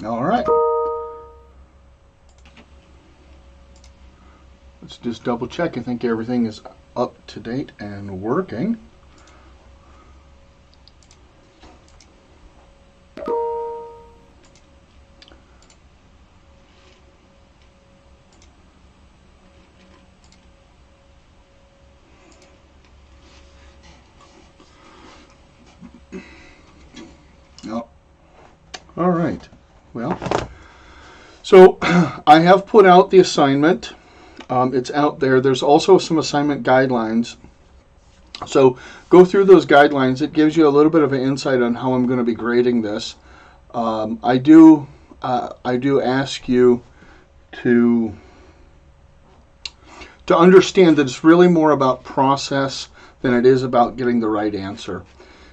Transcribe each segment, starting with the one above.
All right. Let's just double check. I think everything is up to date and working. Oh. All right. Well, so I have put out the assignment. It's out there. There's also some assignment guidelines. So go through those guidelines. It gives you a little bit of an insight on how I'm going to be grading this. I do ask you to understand that it's really more about process than it is about getting the right answer,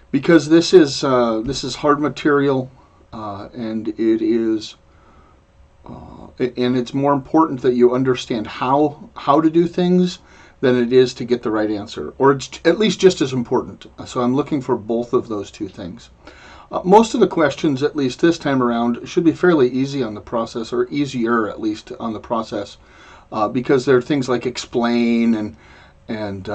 because this is hard material, and it's more important that you understand how to do things than it is to get the right answer, or it's at least just as important. So I'm looking for both of those two things. Most of the questions, at least this time around, should be fairly easy on the process, or easier at least on the process, because there are things like explain and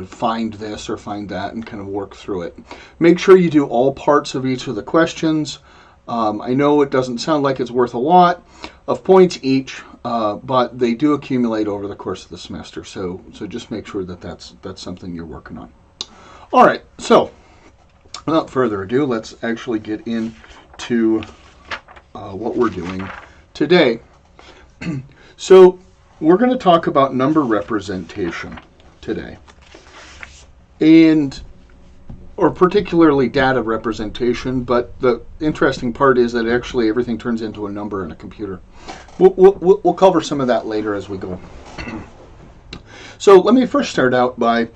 find this or find that and kind of work through it. Make sure you do all parts of each of the questions. I know it doesn't sound like it's worth a lot of points each, but they do accumulate over the course of the semester. So just make sure that that's something you're working on. All right, so without further ado, let's actually get into what we're doing today. So we're going to talk about number representation today, or particularly data representation, but the interesting part is that actually everything turns into a number in a computer. We'll cover some of that later as we go. So let me first start out by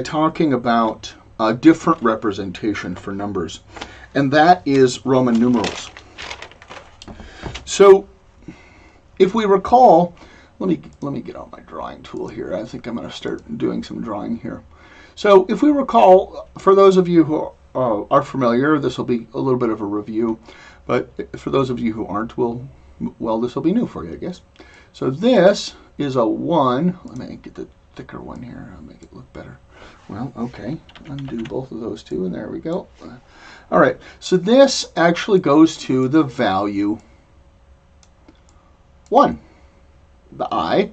talking about a different representation for numbers, and that is Roman numerals. So if we recall, let me get out my drawing tool here. I think I'm going to start doing some drawing here. So if we recall, for those of you who are familiar, this will be a little bit of a review, but for those of you who aren't, this will be new for you, I guess. So this is a 1. Let me get the thicker one here. I'll make it look better. Well, okay. Undo both of those two, and there we go. All right. So this actually goes to the value 1, the I.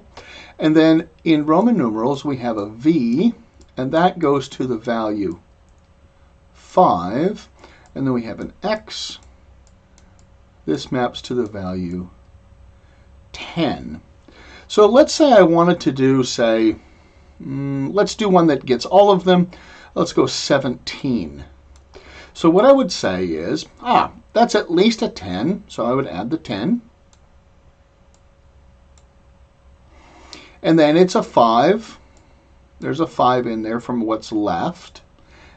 And then in Roman numerals, we have a V, and that goes to the value 5. And then we have an X. This maps to the value 10. So let's say I wanted to do, let's do one that gets all of them. Let's go 17. So what I would say is, that's at least a 10, so I would add the 10. And then it's a 5. There's a 5 in there from what's left.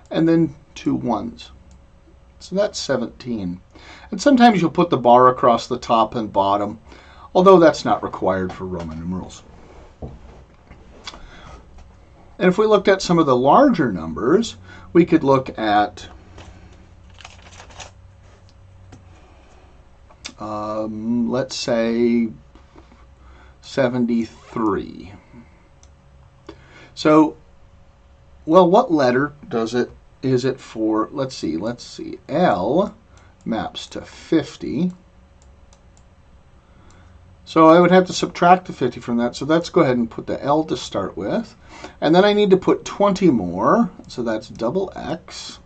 And then 2 1s. So that's 17. And sometimes you'll put the bar across the top and bottom, although that's not required for Roman numerals. And if we looked at some of the larger numbers, we could look at let's say 73. So, well, what letter is it for? Let's see. L maps to 50. So I would have to subtract the 50 from that. So let's go ahead and put the L to start with. And then I need to put 20 more. So that's double X.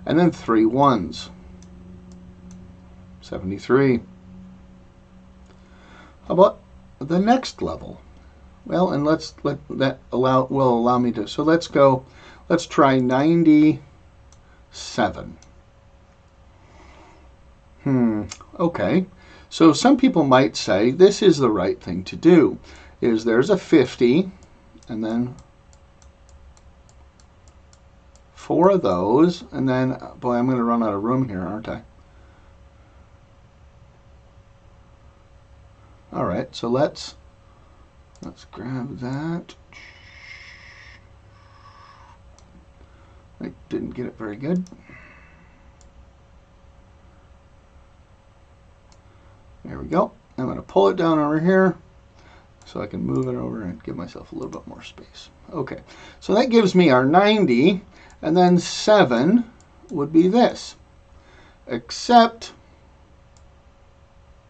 And then 3 1s. 73. How about the next level? Well, and will allow me to. So let's try 97. Okay. So some people might say this is the right thing to do. There's a 50, and then 4 of those, and then, boy, I'm going to run out of room here, aren't I? All right, so let's grab that. I didn't get it very good. There we go. I'm going to pull it down over here so I can move it over and give myself a little bit more space. Okay, so that gives me our 90, and then 7 would be this. Except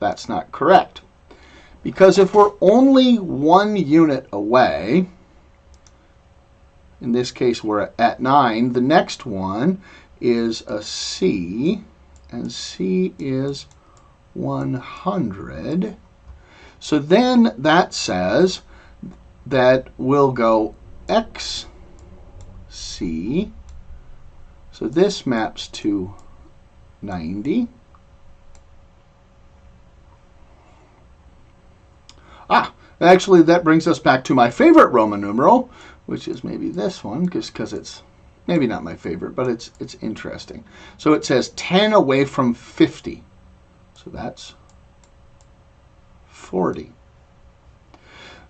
that's not correct. Because if we're only 1 unit away, in this case we're at 9, the next one is a C, and C is 100. So then that says that we'll go XC. So this maps to 90. Actually, that brings us back to my favorite Roman numeral, which is maybe this one, just because it's maybe not my favorite, but it's interesting. So it says 10 away from 50. So that's 40.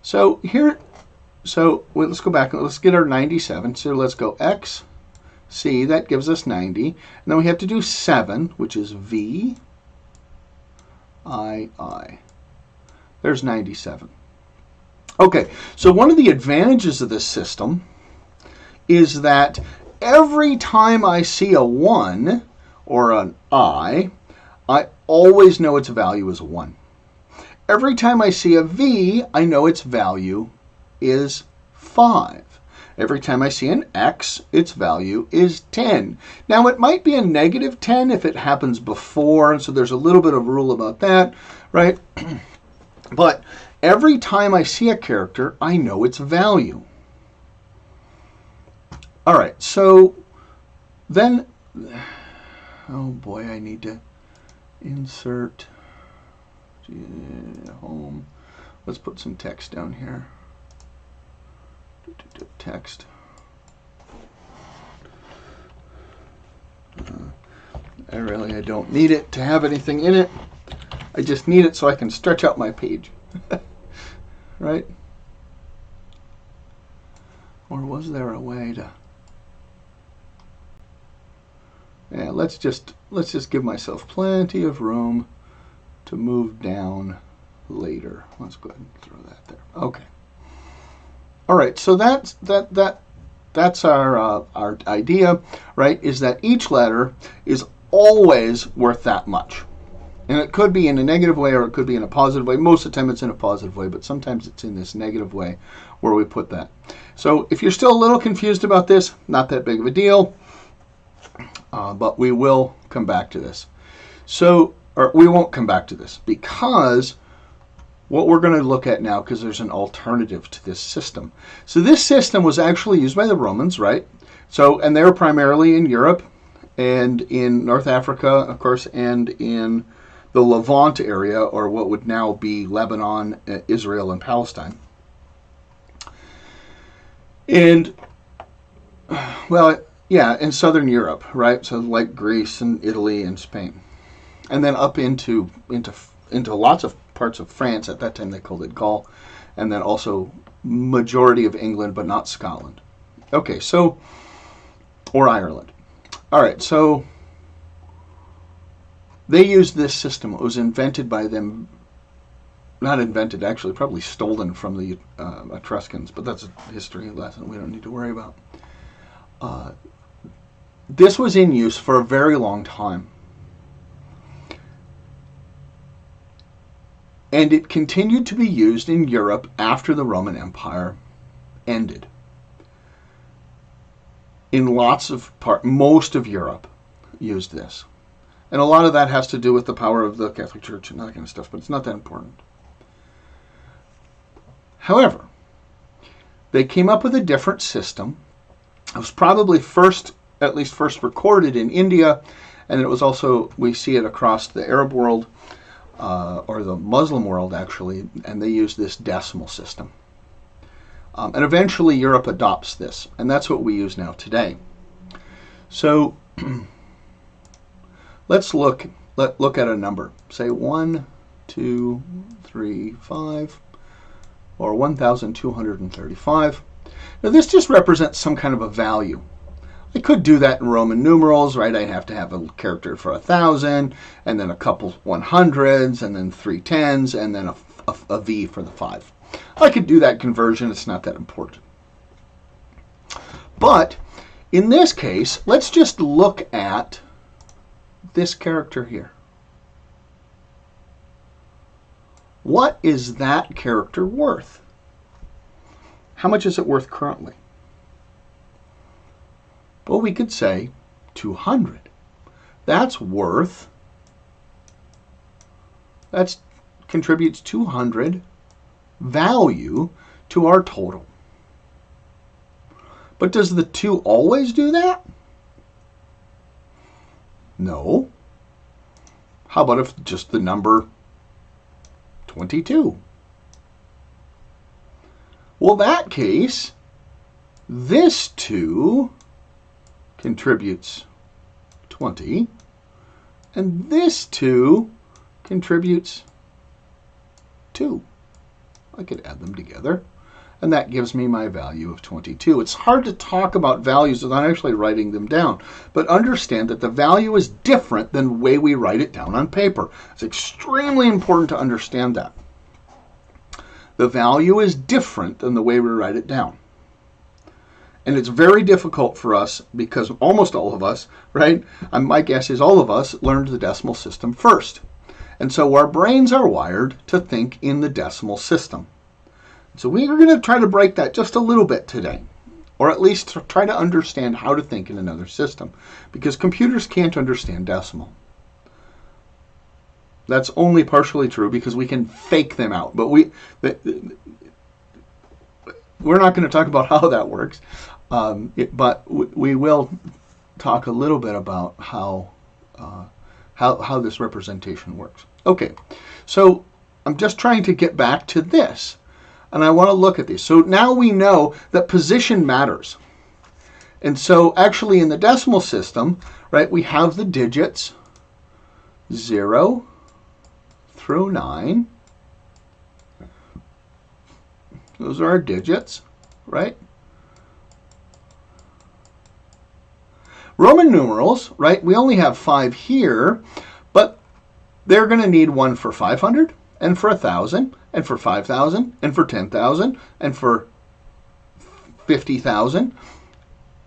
So here, let's go back and let's get our 97. So let's go X, C, that gives us 90. And then we have to do 7, which is V, I. There's 97. Okay, so one of the advantages of this system is that every time I see a 1 or an I always know its value is a 1. Every time I see a V, I know its value is 5. Every time I see an X, its value is 10. Now, it might be a negative 10 if it happens before, and so there's a little bit of rule about that, right? But every time I see a character, I know its value. All right, so then, oh boy, I need to insert home. Let's put some text down here. Text. I don't need it to have anything in it. I just need it so I can stretch out my page. Right? Or was there a way to... Yeah, let's just give myself plenty of room to move down later. Let's go ahead and throw that there. Okay. All right, so that's our idea, right? Is that each letter is always worth that much. And it could be in a negative way or it could be in a positive way. Most of the time it's in a positive way, but sometimes it's in this negative way where we put that. So if you're still a little confused about this, not that big of a deal, but we will come back to this. Or we won't come back to this because what we're going to look at now, because there's an alternative to this system. So this system was actually used by the Romans, right? And they were primarily in Europe and in North Africa, of course, and in the Levant area, or what would now be Lebanon, Israel, and Palestine. And, well, yeah, in southern Europe, right? So like Greece and Italy and Spain. And then up into lots of parts of France. At that time they called it Gaul. And then also majority of England, but not Scotland. Okay, so, or Ireland. All right, so they used this system. It was invented by them, not invented, actually, probably stolen from the Etruscans, but that's a history lesson we don't need to worry about. This was in use for a very long time. And it continued to be used in Europe after the Roman Empire ended. In most of Europe used this. And a lot of that has to do with the power of the Catholic Church and that kind of stuff, but it's not that important. However, they came up with a different system. It was probably first recorded in India, and it was also, we see it across the Arab world, or the Muslim world actually, and they use this decimal system. And eventually Europe adopts this, and that's what we use now today. So let's look at a number. Say 1, 2, 3, 5, or 1,235. Now this just represents some kind of a value. I could do that in Roman numerals, right? I'd have to have a character for 1,000, and then a couple 100s, and then 3 10s, and then a V for the 5. I could do that conversion. It's not that important. But in this case, let's just look at this character here. What is that character worth? How much is it worth currently? Well, we could say 200. That contributes 200 value to our total. But does the 2 always do that? No. How about if just the number 22? Well, in that case, this 2 contributes 20, and this 2 contributes 2. I could add them together, and that gives me my value of 22. It's hard to talk about values without actually writing them down, but understand that the value is different than the way we write it down on paper. It's extremely important to understand that. The value is different than the way we write it down. And it's very difficult for us because almost all of us, right? My guess is all of us learned the decimal system first. And so our brains are wired to think in the decimal system. So we are going to try to break that just a little bit today, or at least try to understand how to think in another system, because computers can't understand decimal. That's only partially true because we can fake them out, but we're not going to talk about how that works. But we will talk a little bit about how this representation works. Okay, so I'm just trying to get back to this, and I want to look at these. So now we know that position matters. And so actually in the decimal system, right, we have the digits 0 through 9. Those are our digits, right? Roman numerals, right, we only have 5 here, but they're going to need one for 500, and for 1,000, and for 5,000, and for 10,000, and for 50,000,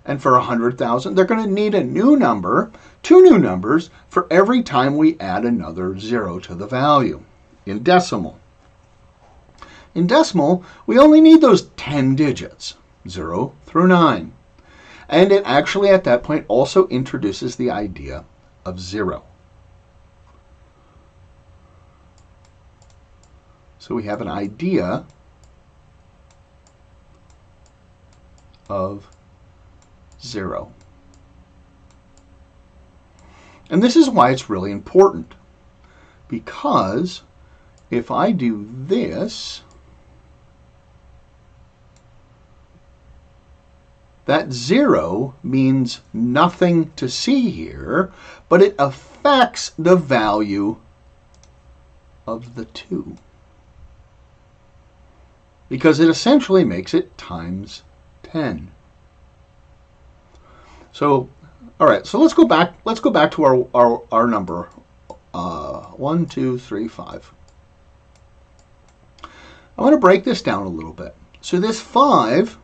and for 100,000. They're going to need a new number, 2 new numbers, for every time we add another 0 to the value in decimal. In decimal, we only need those 10 digits, 0 through 9. And it actually, at that point, also introduces the idea of 0. So we have an idea of 0. And this is why it's really important, because if I do this, that 0 means nothing to see here, but it affects the value of the 2. Because it essentially makes it times 10. So, all right, so let's go back to our number 1, 2, 3, 5. I want to break this down a little bit. So this 5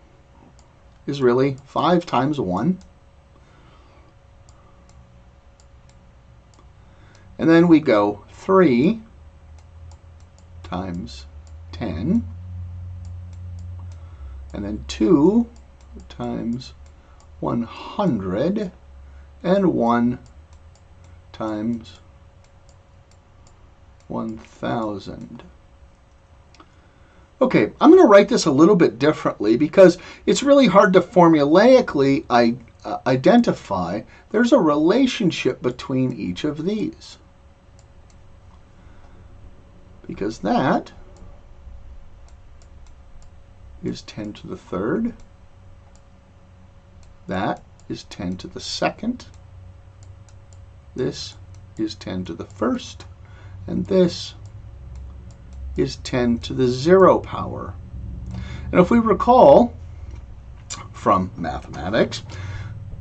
is really 5 times 1. And then we go 3 times 10. And then 2 times 100. And 1 times 1,000. Okay, I'm going to write this a little bit differently because it's really hard to formulaically identify. There's a relationship between each of these. Because that is 10 to the third. That is 10 to the second. This is 10 to the first. And this is 10 to the 0 power. And if we recall from mathematics,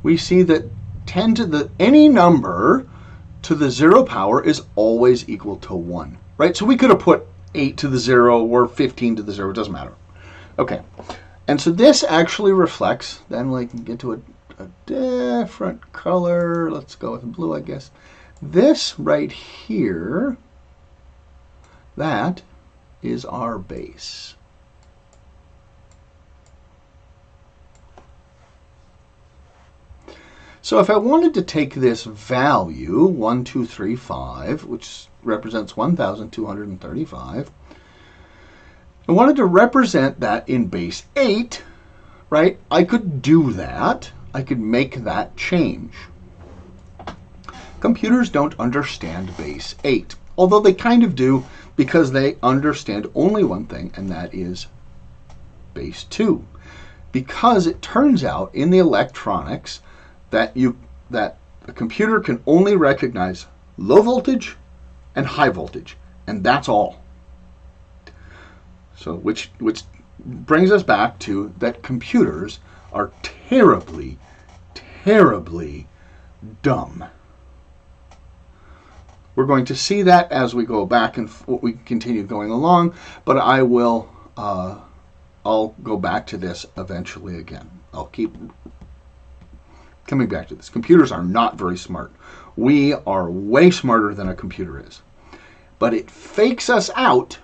we see that 10 to the any number to the 0 power is always equal to 1, right? So we could have put 8 to the 0 or 15 to the 0, it doesn't matter. Okay, and so this actually reflects, then we can get to a different color. Let's go with blue, I guess. This right here, that is our base. So if I wanted to take this value, 1235, which represents 1,235, I wanted to represent that in base 8, right? I could do that. I could make that change. Computers don't understand base 8, although they kind of do, because they understand only one thing, and that is base 2. Because it turns out in the electronics that a computer can only recognize low voltage and high voltage, and that's all. So which brings us back to that computers are terribly, terribly dumb. We're going to see that as we go back and we continue going along, but I will I'll go back to this eventually again. I'll keep coming back to this. Computers are not very smart. We are way smarter than a computer is. But it fakes us out,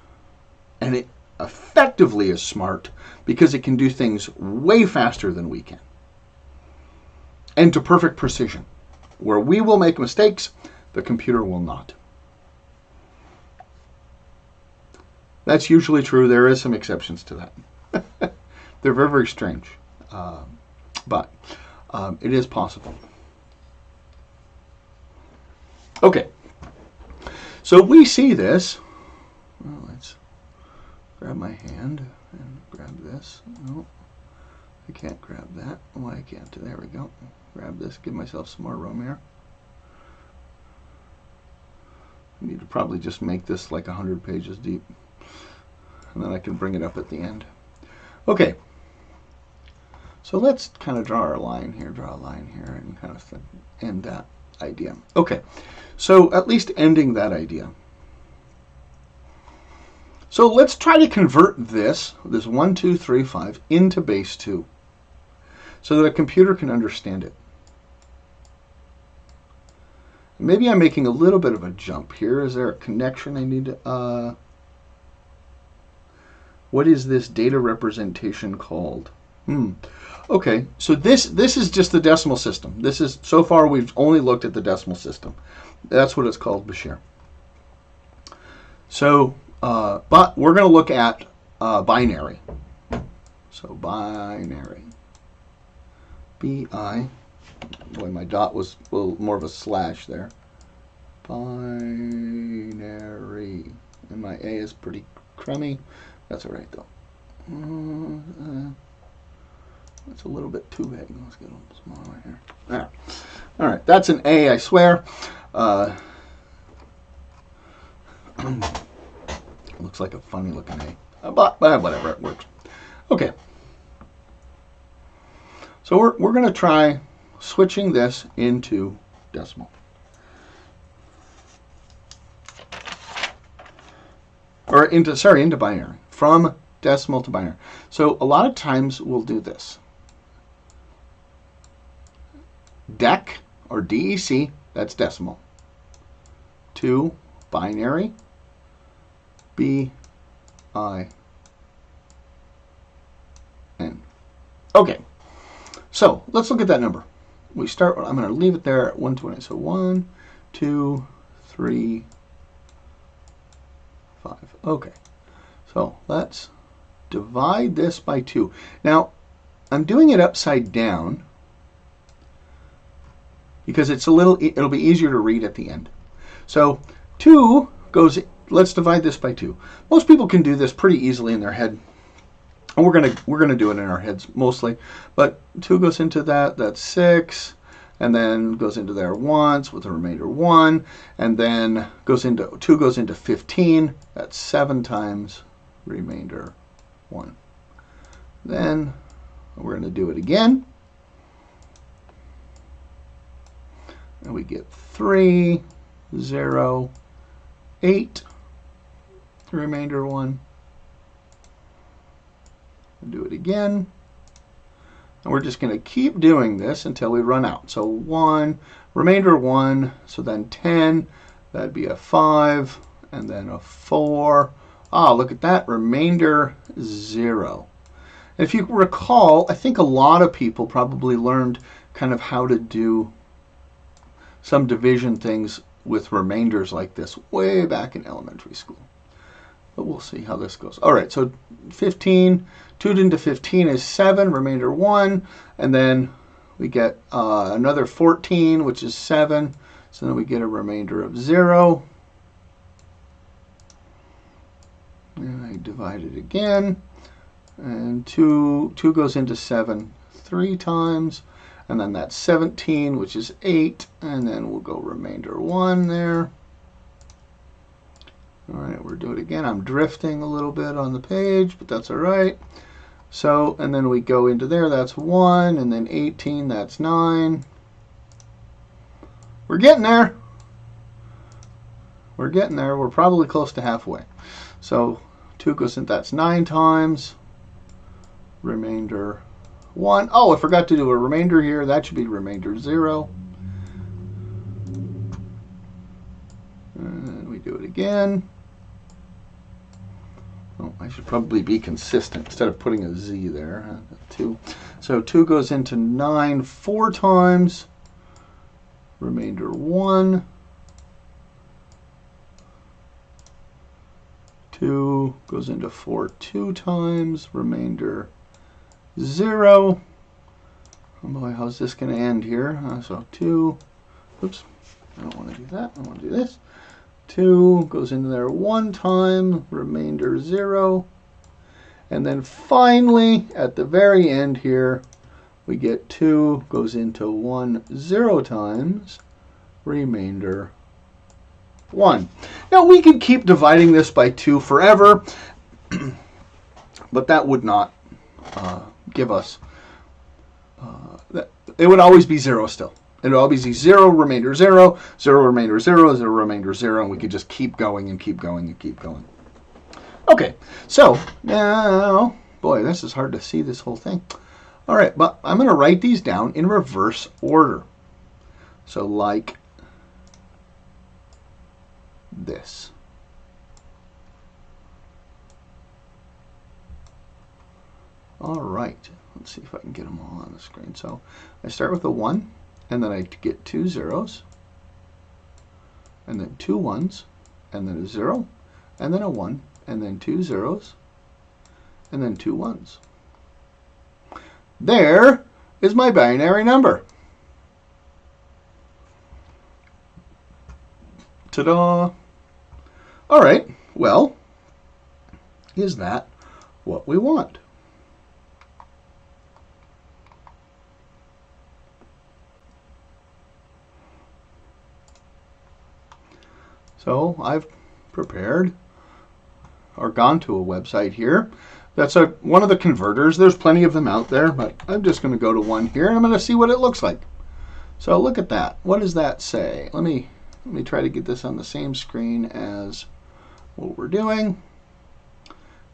and it effectively is smart because it can do things way faster than we can. And to perfect precision. Where we will make mistakes, the computer will not. That's usually true. There is some exceptions to that. They're very, very strange. But it is possible. Okay. So we see this. Well, let's grab my hand and grab this. No, I can't grab that. Why can't I? There we go. Grab this. Give myself some more room here. I need to probably just make this like 100 pages deep. And then I can bring it up at the end. Okay. So let's kind of draw a line here, and kind of end that idea. Okay, so at least ending that idea. So let's try to convert this 1, 2, 3, 5 into base 2 so that a computer can understand it. Maybe I'm making a little bit of a jump here. Is there a connection I need to... what is this data representation called? Okay, so this is just the decimal system. This is, so far we've only looked at the decimal system. That's what it's called, Bashir. So, but we're going to look at binary. So binary. B-I. Boy, my dot was a little more of a slash there. Binary. And my A is pretty crummy. That's all right, though. It's a little bit too big. Let's get a little smaller here. All right, that's an A, I swear. Looks like a funny looking A, but whatever, it works. Okay. So we're going to try switching this into decimal. Or into binary. From decimal to binary. So a lot of times we'll do this. DEC, or DEC, that's decimal, to binary, BIN. Okay, so let's look at that number. We start, I'm going to leave it there at 120. So 1, 2, 3, 5. Okay, so let's divide this by 2. Now, I'm doing it upside down because it'll be easier to read at the end. So 2 goes, let's divide this by 2. Most people can do this pretty easily in their head. And we're gonna do it in our heads mostly. But 2 goes into that, that's 6, and then goes into there once with the remainder 1, and then 2 goes into 15, that's 7 times remainder 1. Then we're gonna do it again. and we get 3, 0, 8, the remainder 1. We'll do it again. And we're just going to keep doing this until we run out. So 1, remainder 1, so then 10, that'd be a 5, and then a 4. Ah, look at that, remainder 0. And if you recall, I think a lot of people probably learned kind of how to do some division things with remainders like this way back in elementary school. But we'll see how this goes. All right, so 15, 2 into 15 is 7, remainder 1, and then we get another 14, which is 7, so then we get a remainder of 0. And I divide it again, and 2 goes into 7 3 times, and then that's 17, which is 8, and then we'll go remainder 1 there. All right, we'll do it again. I'm drifting a little bit on the page, but that's all right. So, and then we go into there, that's 1, and then 18, that's 9. We're getting there. We're getting there. We're probably close to halfway. So 2 goes in, that's 9 times. Remainder 1. Oh, I forgot to do a remainder here. That should be remainder 0. And we do it again. Oh, I should probably be consistent instead of putting a Z there. 2. So 2 goes into 9 4 times. Remainder 1. 2 goes into 4 2 times. Remainder 0. Oh boy, how's this going to end here? So 2. Oops, I don't want to do that. I want to do this. 2 goes into there 1 time, remainder 0. And then finally, at the very end here, we get 2 goes into 1 0 times, remainder 1. Now we could keep dividing this by 2 forever, but that would not give us, it would always be 0 still. It would always be 0, remainder 0, 0, remainder 0, 0, remainder 0, and we could just keep going and keep going and keep going. Okay, so now, boy, this is hard to see this whole thing. All right, but I'm going to write these down in reverse order. So like this. All right, let's see if I can get them all on the screen. So I start with a 1. And then I get 2 zeros, and then 2 1s, and then a 0, and then a 1, and then 2 zeros, and then 2 1s. There is my binary number. Ta-da! All right, well, is that what we want? So I've prepared or gone to a website here. That's one of the converters. There's plenty of them out there, but I'm just going to go to one here and I'm going to see what it looks like. So look at that. What does that say? Let me try to get this on the same screen as what we're doing.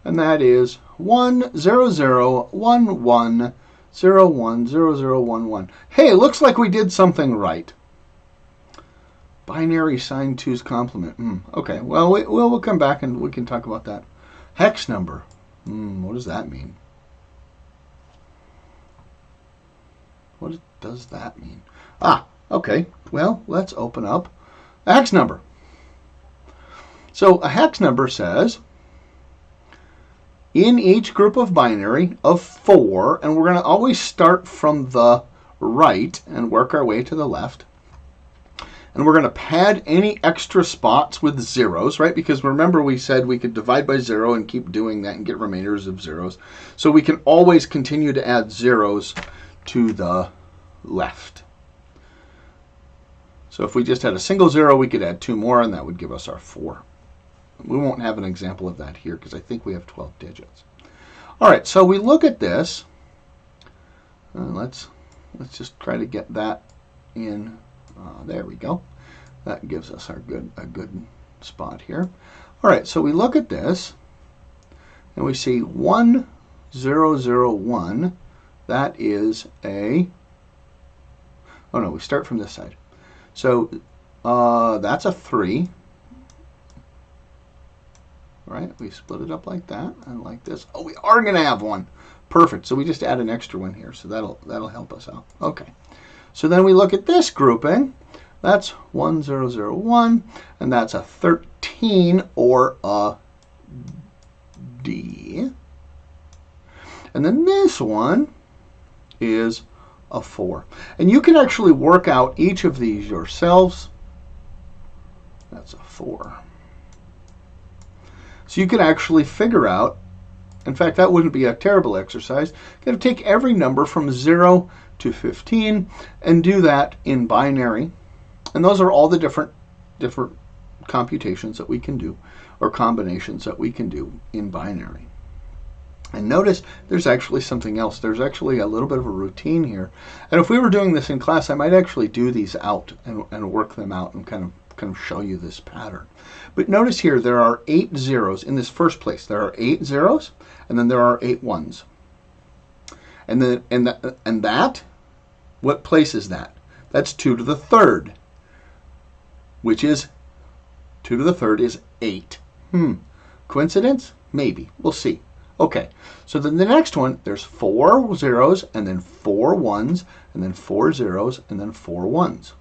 And that is 1 0 0 1 1 0 1 0 0 1 1. Hey, it looks like we did something right. Binary sign 2's complement. Okay, well, we'll come back and we can talk about that. Hex number. What does that mean? What does that mean? Okay. Well, let's open up a hex number. So a hex number says, in each group of binary of 4, and we're going to always start from the right and work our way to the left. And we're going to pad any extra spots with zeros, right? Because remember we said we could divide by 0 and keep doing that and get remainders of zeros. So we can always continue to add zeros to the left. So if we just had a single 0, we could add 2 more, and that would give us our 4. We won't have an example of that here because I think we have 12 digits. All right, so we look at this. Let's just try to get that in There we go. That gives us a good spot here. All right, so we look at this, and we see 1, 0, 0, 1. That is a... Oh, no, we start from this side. So that's a 3. Right? We split it up like that and like this. Oh, we are going to have 1. Perfect. So we just add an extra 1 here. So that'll help us out. Okay. So then we look at this grouping. That's 1, 0, 0, 1. And that's a 13 or a D. And then this one is a 4. And you can actually work out each of these yourselves. That's a 4. So you can actually figure out, in fact, that wouldn't be a terrible exercise. You got to take every number from 0 to 15 and do that in binary. And those are all the different computations that we can do, or combinations that we can do in binary. And notice there's actually something else. There's actually a little bit of a routine here. And if we were doing this in class, I might actually do these out and work them out and kind of show you this pattern. But notice here there are 8 zeros in this first place. There are 8 zeros, and then there are 8 ones. And that, what place is that? That's 2 to the third, which is 2 to the third is 8. Coincidence? Maybe. We'll see. Okay, so then the next one, there's 4 zeros, and then 4 ones, and then 4 zeros, and then 4 ones.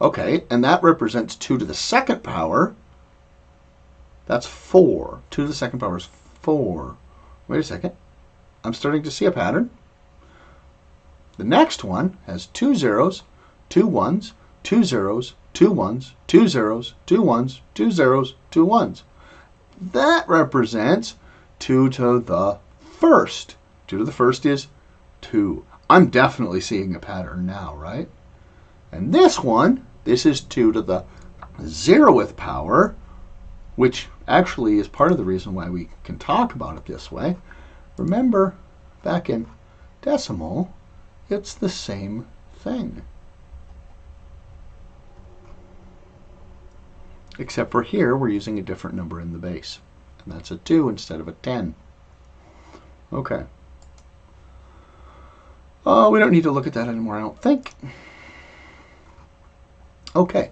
Okay, and that represents 2 to the second power. That's 4. 2 to the second power is 4. Wait a second. I'm starting to see a pattern. The next one has 2 zeros, 2 ones, 2 zeros, 2 ones, 2 zeros, 2 ones, 2 zeros, 2 ones. That represents 2 to the first. 2 to the first is 2. I'm definitely seeing a pattern now, right? And this one, this is 2 to the 0th power, which actually is part of the reason why we can talk about it this way. Remember, back in decimal, it's the same thing. Except for here, we're using a different number in the base. And that's a 2 instead of a 10. Okay. Oh, we don't need to look at that anymore, I don't think. Okay.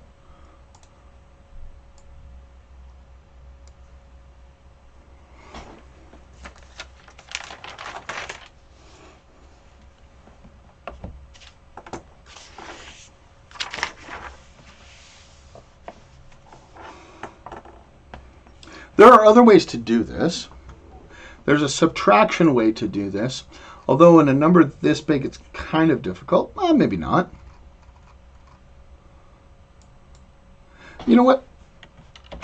There are other ways to do this. There's a subtraction way to do this, although in a number this big it's kind of difficult. Well, maybe not. You know what?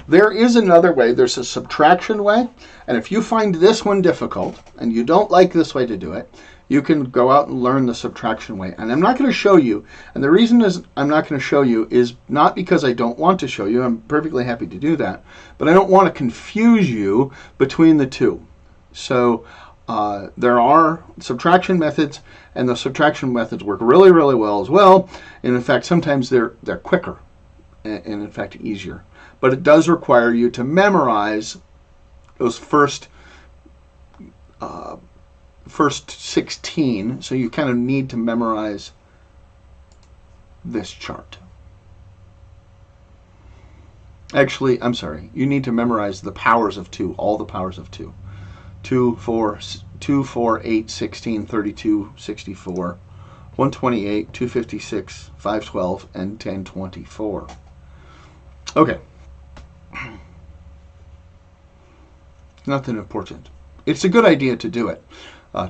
There is another way. There's a subtraction way, and if you find this one difficult and you don't like this way to do it, you can go out and learn the subtraction way. And I'm not going to show you, and the reason is I'm not going to show you is not because I don't want to show you. I'm perfectly happy to do that, but I don't want to confuse you between the two. So there are subtraction methods, and the subtraction methods work really, really well as well. And in fact, sometimes they're quicker and in fact easier. But it does require you to memorize those first 16. So you kind of need to memorize this chart. Actually, I'm sorry. You need to memorize the powers of 2, all the powers of 2. 2, 4, 8, 16, 32, 64, 128, 256, 512, and 1024. Okay. Nothing important. It's a good idea to do it,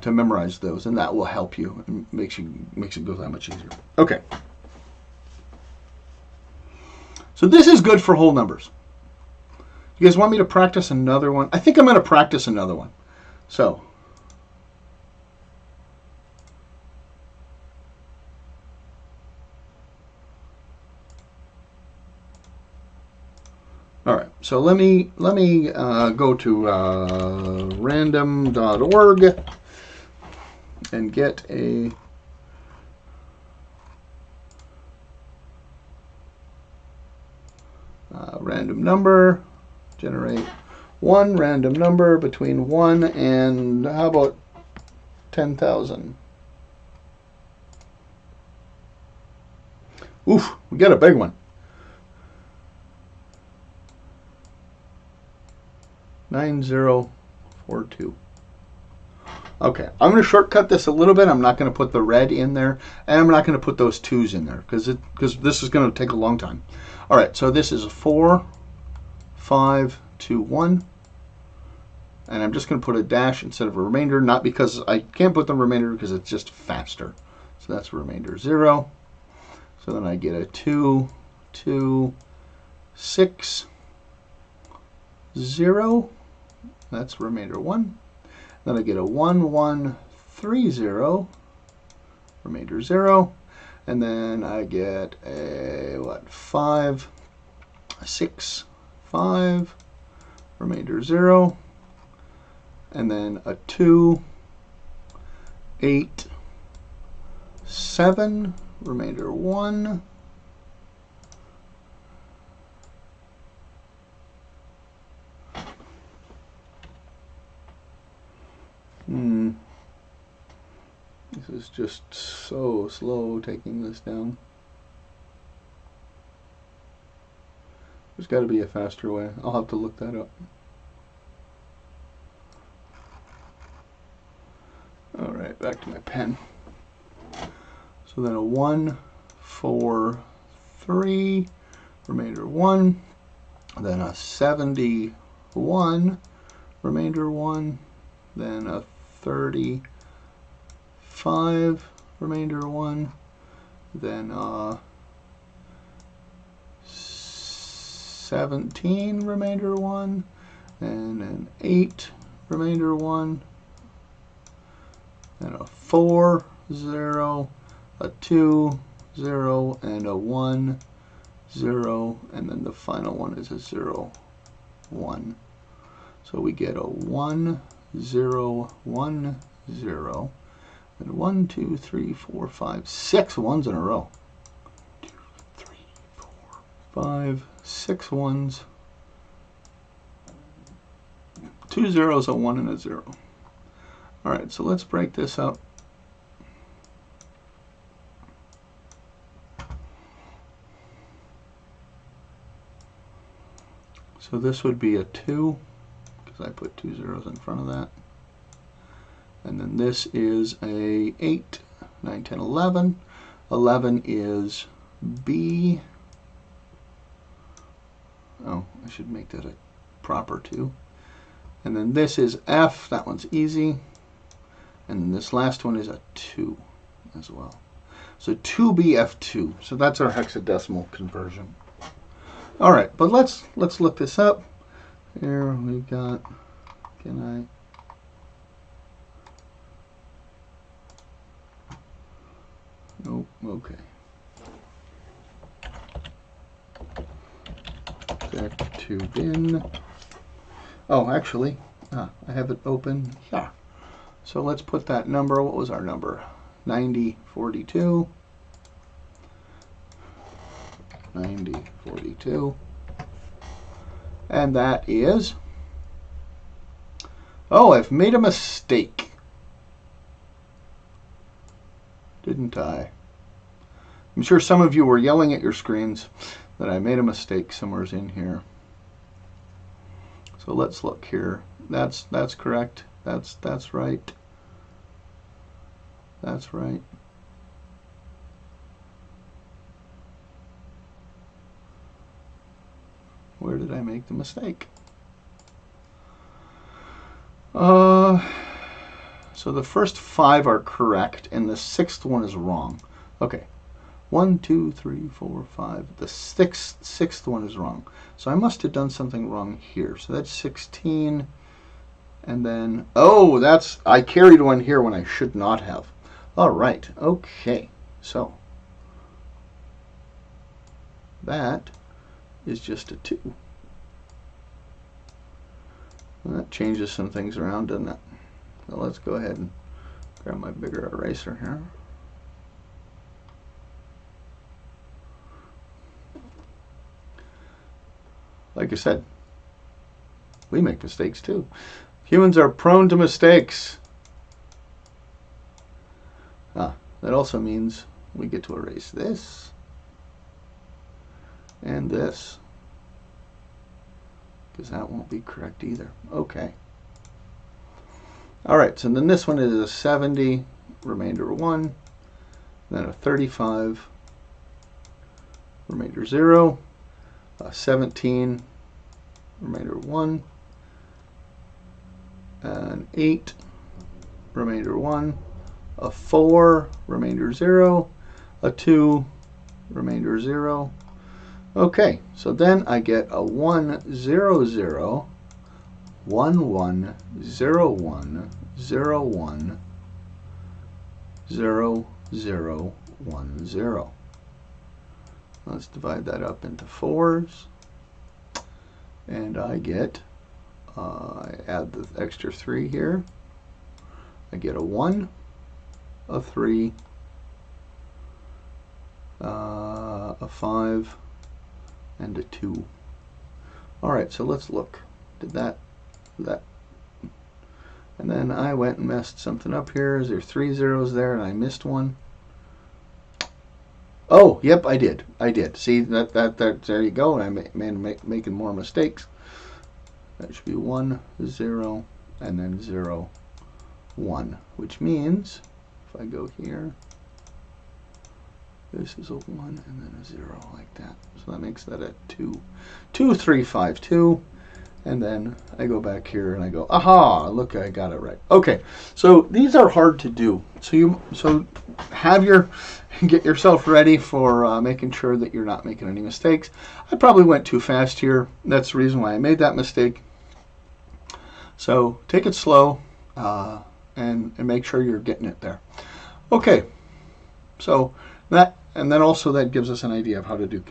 to memorize those, and that will help you and makes it go that much easier. Okay. So this is good for whole numbers. You guys want me to practice another one? I think I'm going to practice another one. So, all right. So let me go to random.org and get a Random number, generate one random number between 1 and, how about 10,000? Oof, we got a big one. 9042. Okay, I'm going to shortcut this a little bit. I'm not going to put the red in there, and I'm not going to put those 2's in there because this is going to take a long time. All right, so this is 4, 5, 2, 1, and I'm just going to put a dash instead of a remainder, not because I can't put the remainder because it's just faster. So that's remainder 0. So then I get a 2, 2, 6, 0. That's remainder 1. Then I get a 1, 1, 3, 0. Remainder 0. And then I get a, 5, 6, 5. Remainder 0. And then a 2, 8, 7. Remainder 1. This is just so slow taking this down. There's got to be a faster way. I'll have to look that up. All right, back to my pen. So then a 1, 4, 3, remainder 1. Then a 71, remainder 1. Then a 35, remainder 1. Then 17, remainder 1. And an 8, remainder 1. And a 4, 0. A 2, 0, and a 1, 0, and then the final one is a 0, 1. So we get a 1, 0, 1, 0, and 1, 2, 3, 4, 5, 6 ones in a row. 2, 3, 4, 5, 6 ones. 2 zeros, a 1, and a 0. All right, so let's break this up. So this would be a 2, because I put 2 zeros in front of that. And then this is a 8, 9, 10, 11. 11 is B. Oh, I should make that a proper 2. And then this is F. That one's easy. And then this last one is a 2 as well. So 2BF2. So that's our hexadecimal conversion. All right, but let's look this up. Here we got, can I? Nope, okay. Back to bin. Oh, actually, I have it open. Yeah. So let's put that number. What was our number? 9042. 9042. And that is, oh, I've made a mistake. Didn't I? I'm sure some of you were yelling at your screens that I made a mistake somewhere in here. So let's look here. That's correct. That's right. That's right. Where did I make the mistake? So the first 5 are correct, and the 6th one is wrong. Okay. 1, 2, 3, 4, 5. The sixth one is wrong. So I must have done something wrong here. So that's 16. And then, oh, I carried one here when I should not have. All right. Okay. So that is just a 2. Well, that changes some things around, doesn't it? So let's go ahead and grab my bigger eraser here. Like I said, we make mistakes too. Humans are prone to mistakes. That also means we get to erase this and this, because that won't be correct either. Okay. All right, so then this one is a 70, remainder 1, then a 35, remainder 0, a 17, remainder 1, an 8, remainder 1, a 4, remainder 0, a 2, remainder 0. Okay, so then I get a 1, 0, 0, 1, 1, 0, 1, 0, 1, 0, 0, 1, 0. Let's divide that up into 4s. And I get, I add the extra 3 here. I get a 1, a 3, a 5, and a 2. All right, so let's look. Did that. And then I went and messed something up here. Is there 3 zeros there and I missed one? Oh, yep, I did. See, that there you go. I'm making more mistakes. That should be 1, 0, and then 0, 1, which means if I go here, this is a 1 and then a 0 like that. So that makes that a 2. 2, 3, 5, 2. And then I go back here and I go, aha, look, I got it right. Okay, so these are hard to do. So get yourself ready for making sure that you're not making any mistakes. I probably went too fast here. That's the reason why I made that mistake. So take it slow and make sure you're getting it there. Okay, so that, and then also that gives us an idea of how to do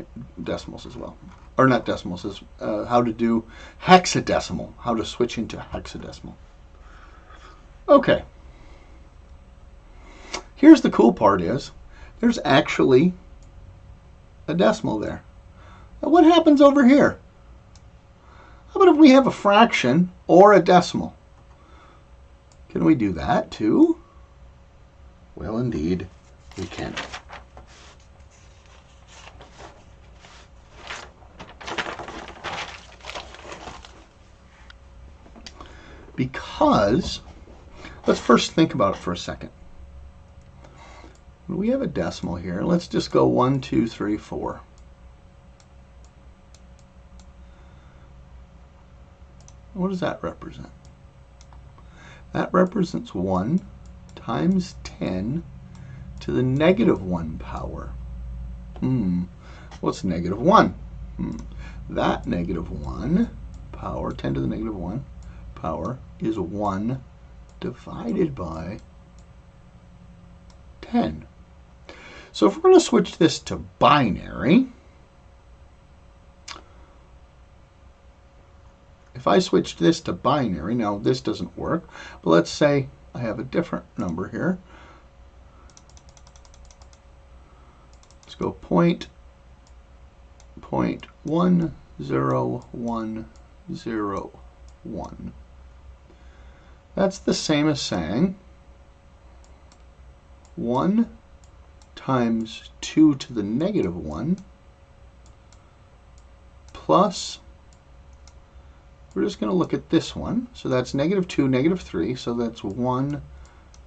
decimals as well. Or not decimals, is how to do hexadecimal, how to switch into hexadecimal. Okay. Here's the cool part is, there's actually a decimal there. Now what happens over here? How about if we have a fraction or a decimal? Can we do that too? Well, indeed, we can. Because, let's first think about it for a second. We have a decimal here. Let's just go 1, 2, 3, 4. What does that represent? That represents 1 times 10 to the negative 1 power. What's negative 1? That negative 1 power, 10 to the negative 1 power, is 1 divided by 10. So if we're going to switch this to binary, if I switched this to binary, now this doesn't work, but let's say I have a different number here. Let's go 0.10101. That's the same as saying 1 times 2 to the negative 1 plus, we're just going to look at this one. So that's negative 2, negative 3. So that's 1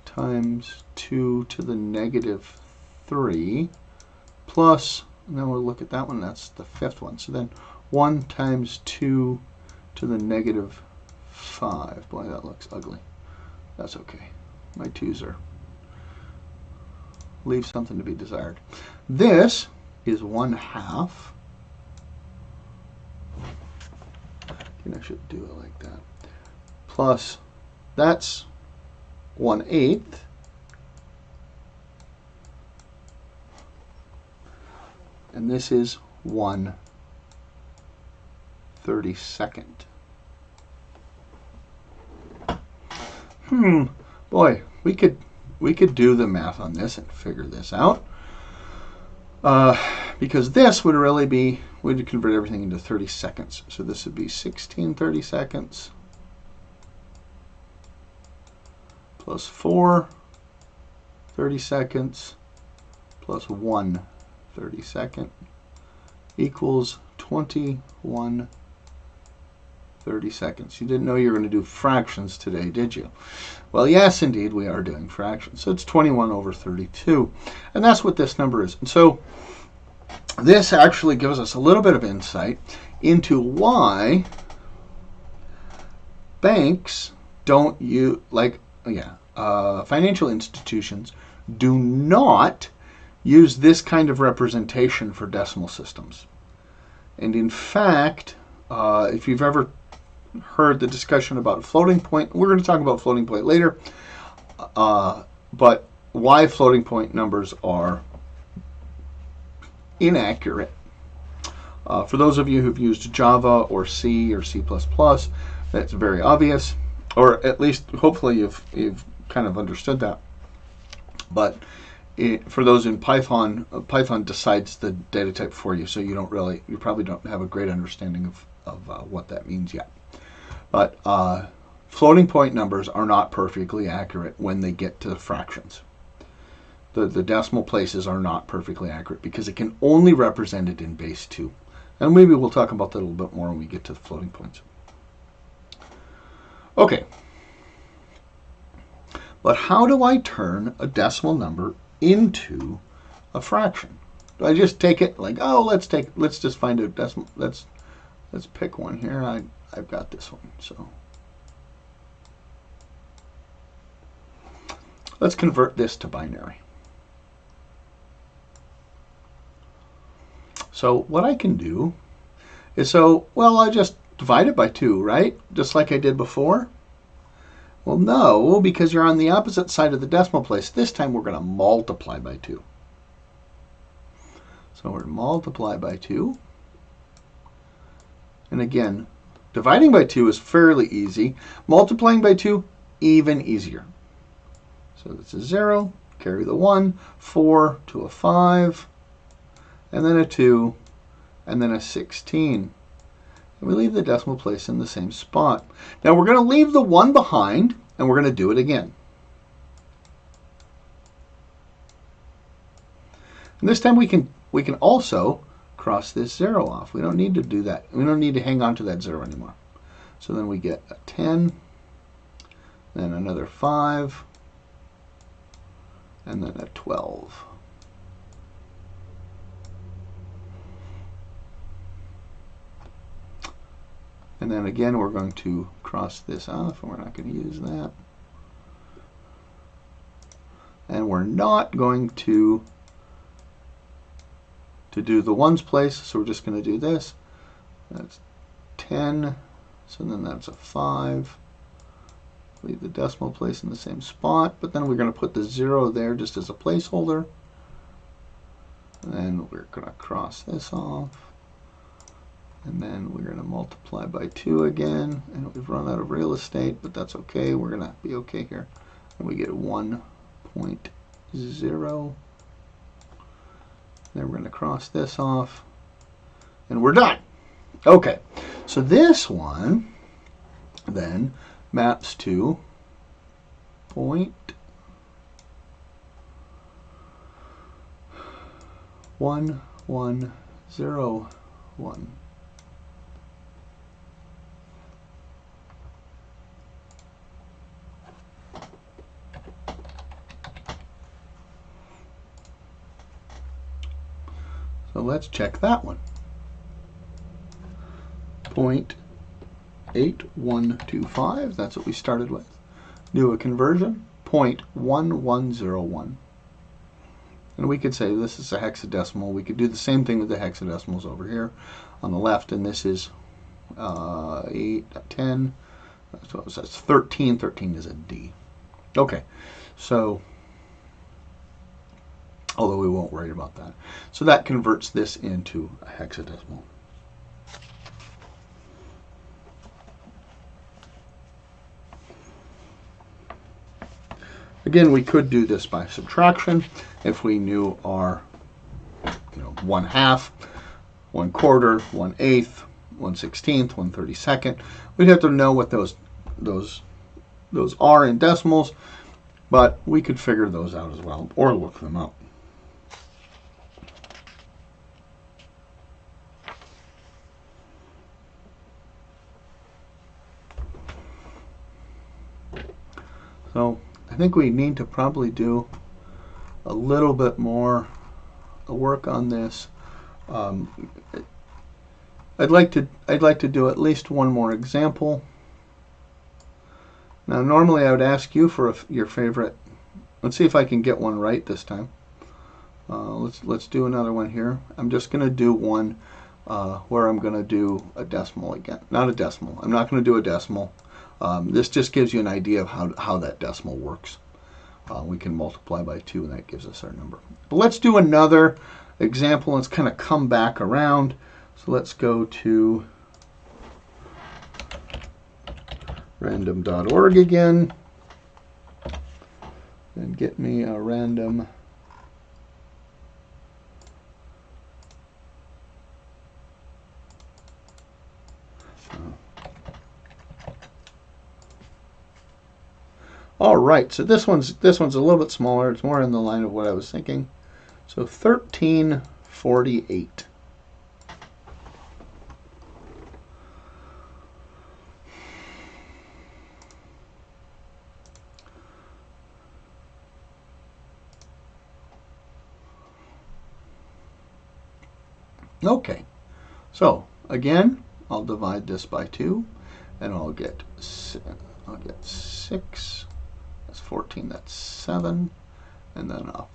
times 2 to the negative 3 plus, and then we'll look at that one. That's the fifth one. So then 1 times 2 to the negative 5. Boy, that looks ugly. That's okay. My 2's are, leave something to be desired. This is 1/2. I should do it like that. Plus, that's 1/8. And this is 1/32. Boy, we could do the math on this and figure this out. because this would really be, we'd convert everything into 30 seconds. So this would be 16 30 seconds plus 4 30 seconds plus 1 30 second equals 21 30 seconds. You didn't know you were going to do fractions today, did you? Well, yes, indeed, we are doing fractions. So it's 21 over 32. And that's what this number is. And so this actually gives us a little bit of insight into why banks don't use, financial institutions do not use this kind of representation for decimal systems. And in fact, if you've ever heard the discussion about floating point, we're going to talk about floating point later, but why floating point numbers are inaccurate. For those of you who've used Java or C or C++, that's very obvious, or at least hopefully you've kind of understood that. But for those in Python, Python decides the data type for you, so you probably don't have a great understanding of what that means yet. But floating point numbers are not perfectly accurate when they get to fractions. The decimal places are not perfectly accurate because it can only represent it in base 2. And maybe we'll talk about that a little bit more when we get to the floating points. Okay. But how do I turn a decimal number into a fraction? Do I just take it like, oh, let's just find a decimal, let's pick one here. I've got this one, so let's convert this to binary. So what I can do is, I just divide it by 2, right? Just like I did before. Well, no, because you're on the opposite side of the decimal place. This time we're going to multiply by 2. So we're going to multiply by 2. And again, dividing by 2 is fairly easy. Multiplying by 2, even easier. So this is 0, carry the 1, 4 to a 5, and then a 2, and then a 16. And we leave the decimal place in the same spot. Now we're going to leave the 1 behind, and we're going to do it again. And this time we can also cross this 0 off. We don't need to do that. We don't need to hang on to that 0 anymore. So then we get a 10, then another 5, and then a 12. And then again, we're going to cross this off, and we're not going to use that. And we're not going to do the ones place, so we're just going to do this. That's 10, so then that's a 5. Leave the decimal place in the same spot, but then we're going to put the 0 there just as a placeholder. And then we're going to cross this off. And then we're going to multiply by 2 again, and we've run out of real estate, but that's okay. We're going to be okay here. And we get 1.0. Then we're going to cross this off, and we're done. Okay, so this one then maps to 0.1101. So let's check that one. 0.8125, that's what we started with. Do a conversion, 0.1101. And we could say this is a hexadecimal. We could do the same thing with the hexadecimals over here on the left, and this is 8, 10, so that's 13. 13 is a D. Okay, so although we won't worry about that. So that converts this into a hexadecimal. Again, we could do this by subtraction if we knew our 1/2, 1/4, 1/8, 1/16, 1/32. We'd have to know what those are in decimals, but we could figure those out as well, or look them up. So I think we need to probably do a little bit more work on this. I'd like to do at least one more example. Now, normally I would ask you for your favorite. Let's see if I can get one right this time. Let's do another one here. I'm just going to do one where I'm going to do a decimal again. Not a decimal. I'm not going to do a decimal. This just gives you an idea of how that decimal works. We can multiply by 2, and that gives us our number. But let's do another example. Let's kind of come back around. So let's go to random.org again and get me a random all right, so this one's a little bit smaller. It's more in the line of what I was thinking. So 1348. Okay, so again, I'll divide this by 2, and I'll get 6. That's 14. That's 7, and then a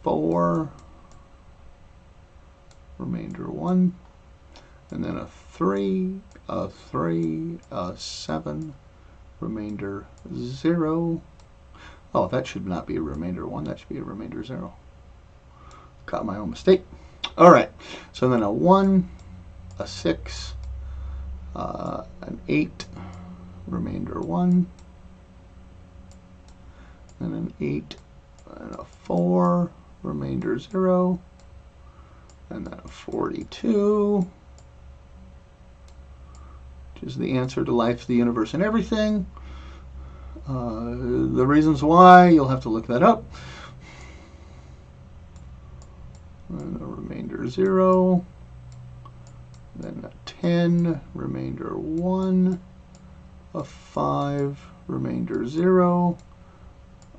4, remainder 1, and then a 3, a 3, a 7, remainder 0. Oh, that should not be a remainder 1. That should be a remainder 0. Got my own mistake. All right, so then a 1, a 6, an 8, remainder 1, and an 8, and a 4, remainder 0, and then a 42, which is the answer to life, the universe, and everything. The reasons why, you'll have to look that up. And a remainder 0, then a 10, remainder 1, a 5, remainder 0,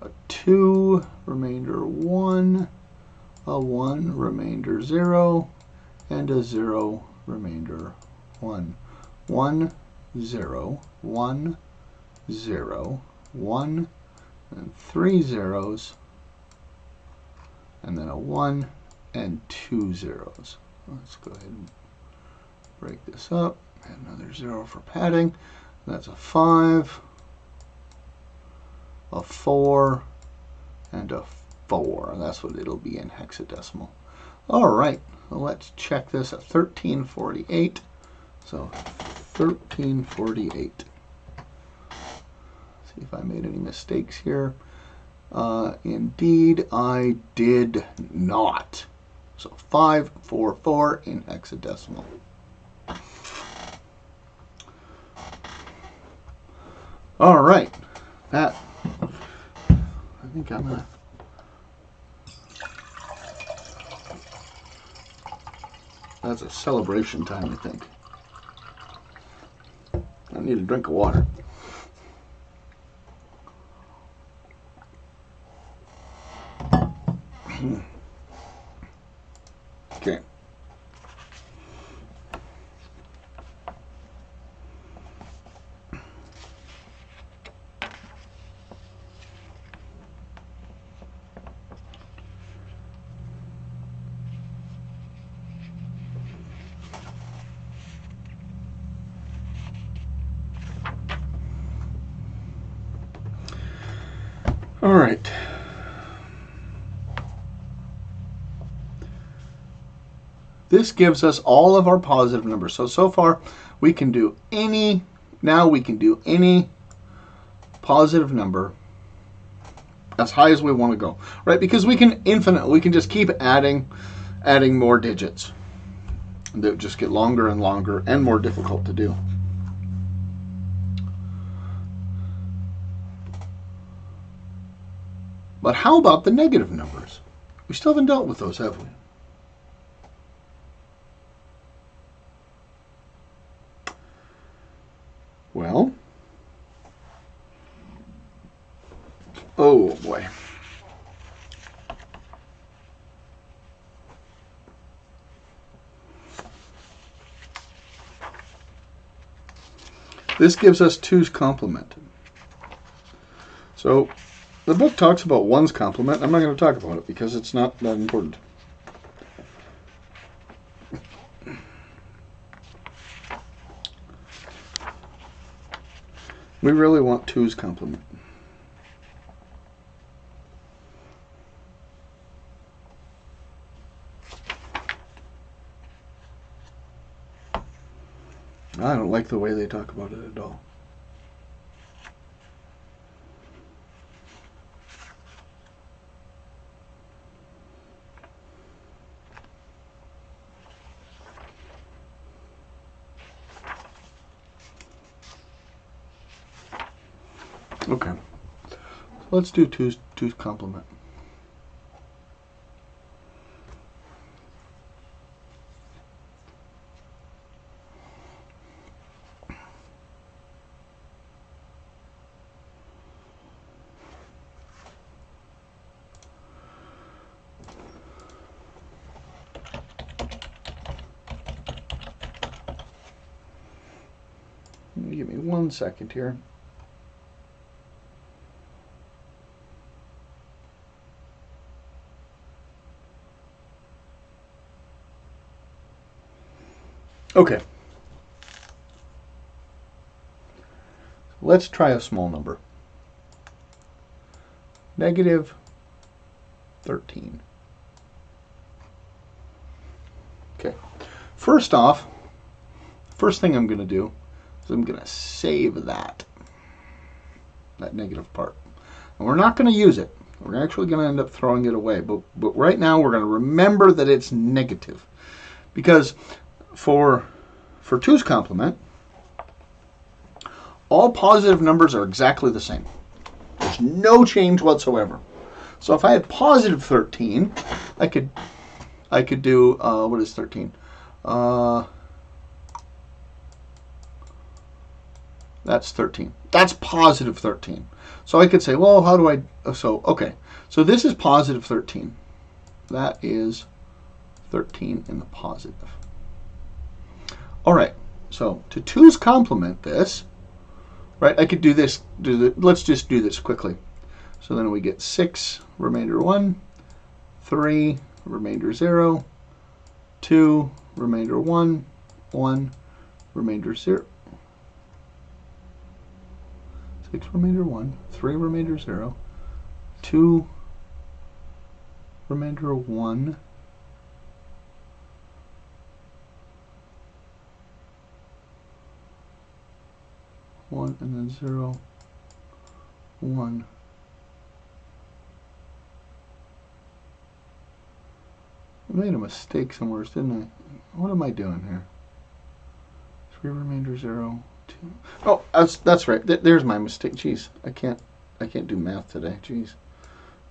a 2, remainder 1, a 1, remainder 0, and a 0, remainder 1. 1, 0, 1, 0, 1, and 3 zeros, and then a 1, and 2 zeros. Let's go ahead and break this up. Add another 0 for padding. That's a 5, a 4, and a 4. That's what it'll be in hexadecimal. All right, so let's check this at 1348. So 1348. See if I made any mistakes here. Indeed, I did not. So 544 in hexadecimal. All right, that I think I'm gonna. That's a celebration time, I think. I need a drink of water. Okay. All right. This gives us all of our positive numbers. So far we can do any, now we can do any positive number as high as we want to go, right? Because we can just keep adding adding more digits that just get longer and longer and more difficult to do. But how about the negative numbers? We still haven't dealt with those, have we? Well, oh boy. This gives us 2's complement. So the book talks about 1's complement. I'm not going to talk about it because it's not that important. We really want 2's complement. I don't like the way they talk about it at all. Okay, let's do 2's complement. Give me 1 second here. Okay. Let's try a small number. Negative 13. Okay. First off, first thing I'm going to do is I'm going to save that negative part. And we're not going to use it. We're actually going to end up throwing it away. But right now we're going to remember that it's negative. Because for 2's complement, all positive numbers are exactly the same. There's no change whatsoever. So if I had positive 13, I could do, what is 13? That's 13. That's positive 13. So I could say, well, how do I, okay. So this is positive 13. That is 13 in the positive. All right, so to 2's complement this, right, I could do this, let's just do this quickly. So then we get 6, remainder 1, 3, remainder 0, 2, remainder 1, 1, remainder 0. 6, remainder 1, 3, remainder 0, 2, remainder 1, 1, and then 0, 1. I made a mistake somewhere, didn't I? What am I doing here? 3, remainder 0, 2. Oh, that's right. There's my mistake. Jeez, I can't do math today. Jeez,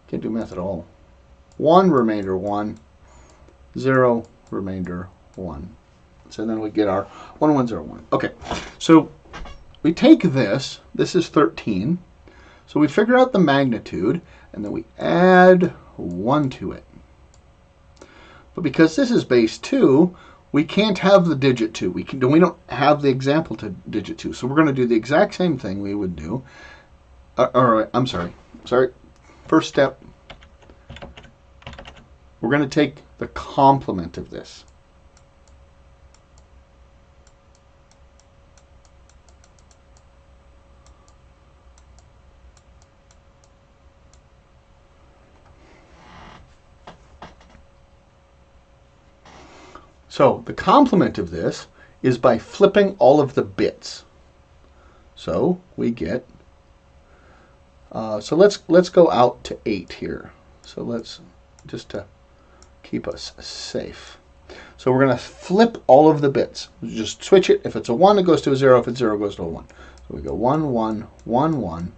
can't do math at all. 1, remainder 1, 0, remainder 1. So then we get our 1, 1, 0, 1. Okay, so we take this is 13, so we figure out the magnitude, and then we add 1 to it. But because this is base 2, we can't have the digit 2. We don't have the example to digit 2, so we're going to do the exact same thing we would do. All right, I'm sorry. First step, we're going to take the complement of this. So the complement of this is by flipping all of the bits. So we get, so let's go out to 8 here. So let's just to keep us safe. So we're going to flip all of the bits. Just switch it. If it's a 1, it goes to a 0. If it's 0, it goes to a 1. So we go 1, 1, 1, 1,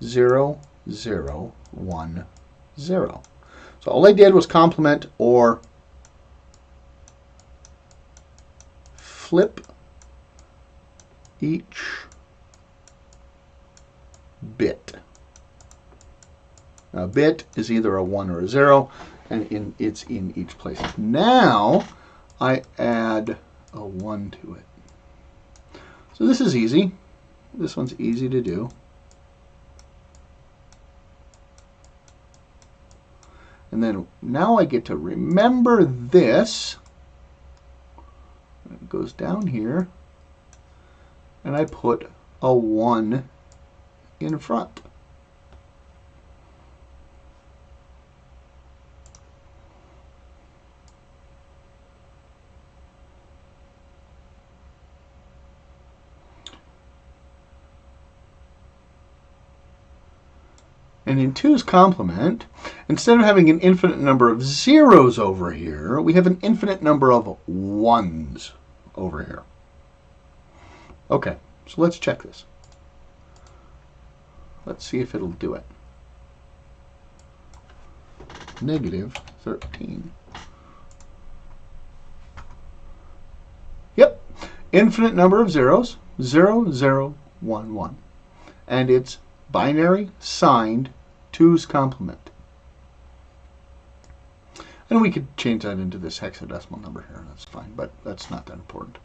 0, 0, 1, 0. So all I did was complement or flip each bit. Now, a bit is either a 1 or a 0, and it's in each place. Now I add a 1 to it. So this is easy. This one's easy to do. And then now I get to remember this. It goes down here, and I put a 1 in front. And in 2's complement, instead of having an infinite number of zeros over here, we have an infinite number of 1s over here. Okay, so let's check this. Let's see if it'll do it. -13. Yep, infinite number of zeros, 0, 0, 1, 1. And it's binary signed 2's complement. And we could change that into this hexadecimal number here. That's fine, but that's not that important.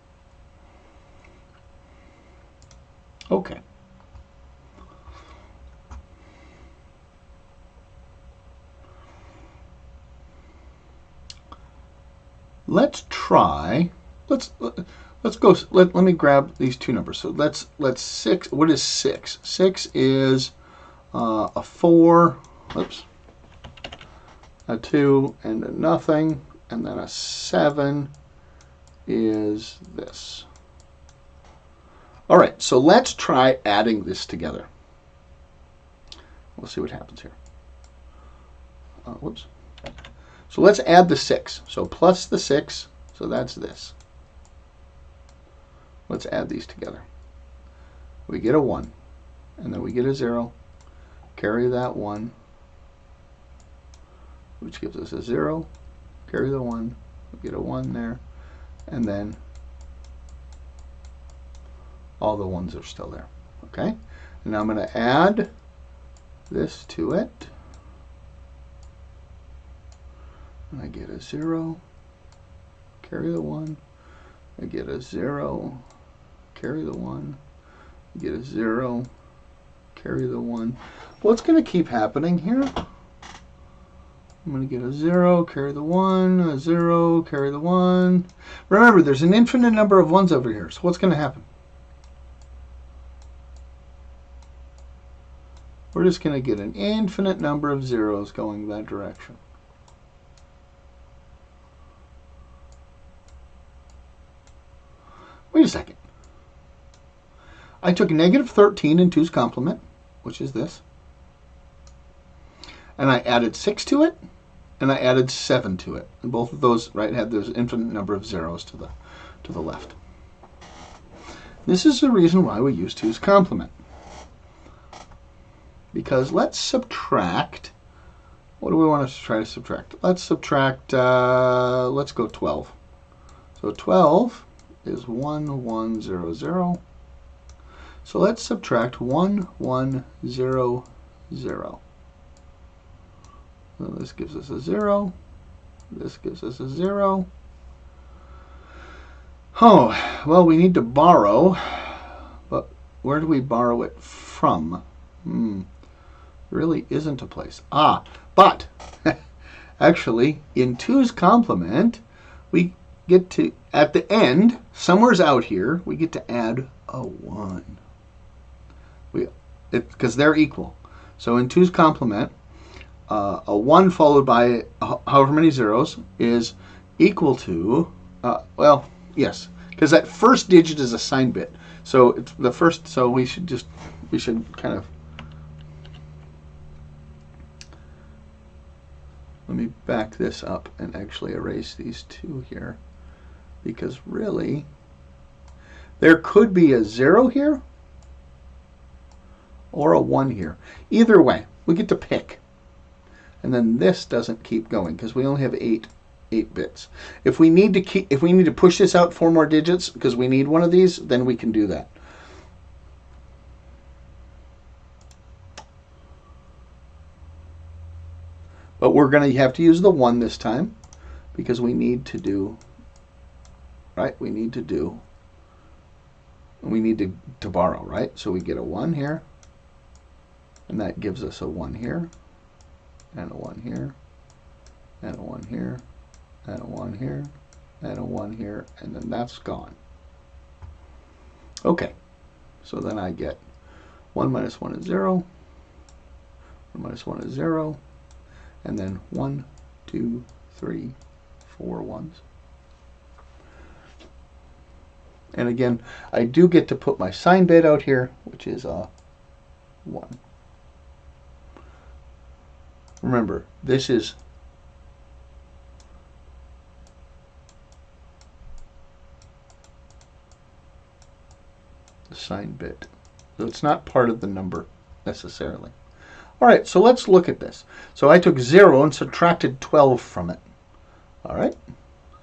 Okay. Let's try. Let's go. Let me grab these two numbers. So let's 6. What is 6? 6 is a 4. Oops. A 2 and a nothing, and then a 7 is this. All right, so let's try adding this together. We'll see what happens here. Whoops. So let's add the 6. So plus the 6, so that's this. Let's add these together. We get a 1, and then we get a 0. Carry that 1. Which gives us a 0, carry the 1, we get a 1 there, and then all the 1s are still there. Okay? And now I'm going to add this to it. And I get a 0, carry the 1, I get a 0, carry the 1, I get a 0, carry the 1. What's going to keep happening here? I'm going to get a 0, carry the 1, a 0, carry the 1. Remember, there's an infinite number of 1s over here, so what's going to happen? We're just going to get an infinite number of zeros going that direction. Wait a second. I took -13 in 2's complement, which is this, and I added 6 to it, and I added 7 to it. And both of those, right, had this infinite number of zeros to the left. This is the reason why we use 2's complement. Because let's subtract. What do we want to try to subtract? Let's subtract, let's go 12. So 12 is 1, 1, 0, 0. So let's subtract 1, 1, 0, 0. So this gives us a 0. This gives us a 0. Oh, well, we need to borrow. But where do we borrow it from? Really isn't a place. But actually, in 2's complement, we get to, at the end, somewhere's out here, we get to add a 1. Because they're equal. So in 2's complement, a 1 followed by however many zeros is equal to, well, yes, because that first digit is a sign bit. So it's the first, so we should kind of, let me back this up and actually erase these two here, because really there could be a 0 here or a 1 here. Either way, we get to pick. And then this doesn't keep going because we only have 8 bits. If we need to push this out 4 more digits because we need one of these, then we can do that. But we're going to have to use the 1 this time because we need to do, right? We need to borrow, right? So we get a 1 here, and that gives us a 1 here, and a 1 here, and a 1 here, and a 1 here, and a 1 here, and then that's gone. Okay, so then I get 1 minus 1 is 0, 1 minus 1 is 0, and then 1, 2, 3, 4 ones. And again, I do get to put my sign bit out here, which is a 1. Remember, this is the sign bit. So it's not part of the number necessarily. All right, so let's look at this. So I took 0 and subtracted 12 from it. All right,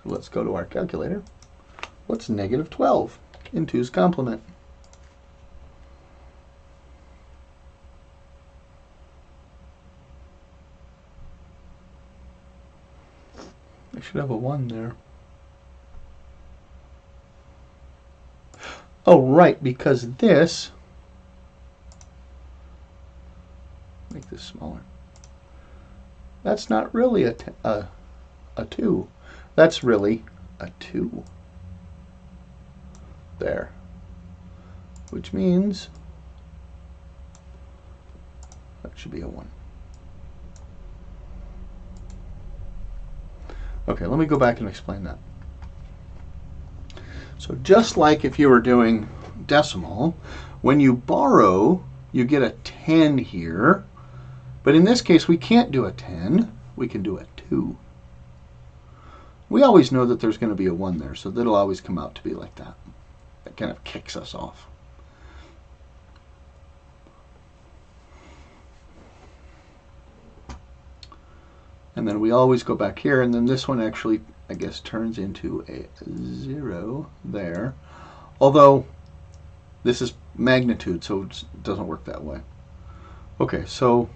let's go to our calculator. What's negative 12 in 2's complement? I should have a 1 there. Oh, right, because this, make this smaller. That's not really a 2. That's really a 2. There. Which means that should be a 1. Okay, let me go back and explain that. So just like if you were doing decimal, when you borrow, you get a 10 here. But in this case, we can't do a 10. We can do a 2. We always know that there's going to be a 1 there, so that'll always come out to be like that. That kind of kicks us off. And then we always go back here, and then this one actually, I guess, turns into a 0 there. Although this is magnitude, so it doesn't work that way. Okay, so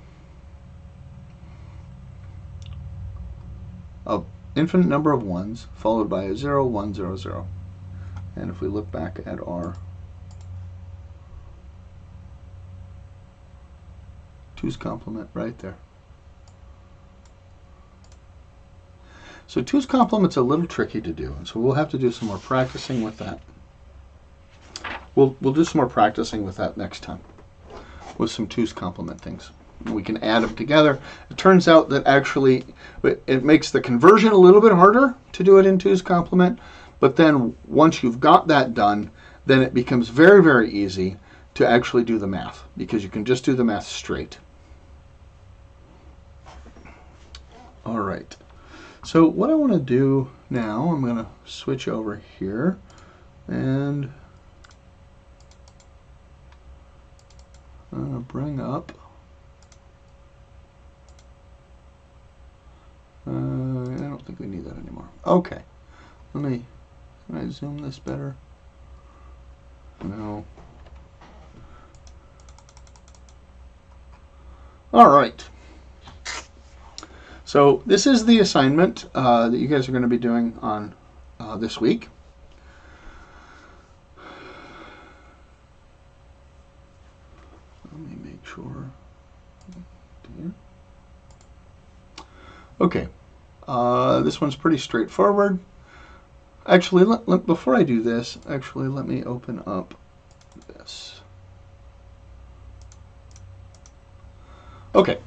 an infinite number of 1s followed by a 0, 1, 0, 0. And if we look back at our 2's complement right there. So 2's complement's a little tricky to do, and so we'll have to do some more practicing with that. We'll do some more practicing with that next time, with some 2's complement things. We can add them together. It turns out that actually it makes the conversion a little bit harder to do it in 2's complement, but then once you've got that done, then it becomes very, very easy to actually do the math, because you can just do the math straight. All right. So what I want to do now, I'm going to switch over here and I'm going to bring up, I don't think we need that anymore. Okay, can I zoom this better? No. All right. So this is the assignment that you guys are going to be doing on this week. Let me make sure. Okay, this one's pretty straightforward. Actually, before I do this, let me open up this. Okay.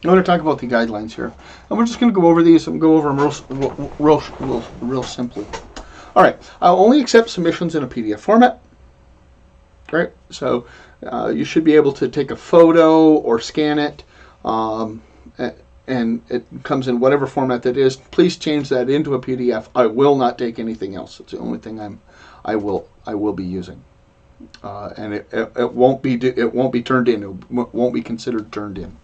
I'm going to talk about the guidelines here, and we're just going to go over these and go over them real simply. All right, I'll only accept submissions in a PDF format. Right, so you should be able to take a photo or scan it and it comes in whatever format that is, please change that into a PDF. I will not take anything else. It's the only thing I will be using, and it won't be turned in. It won't be considered turned in.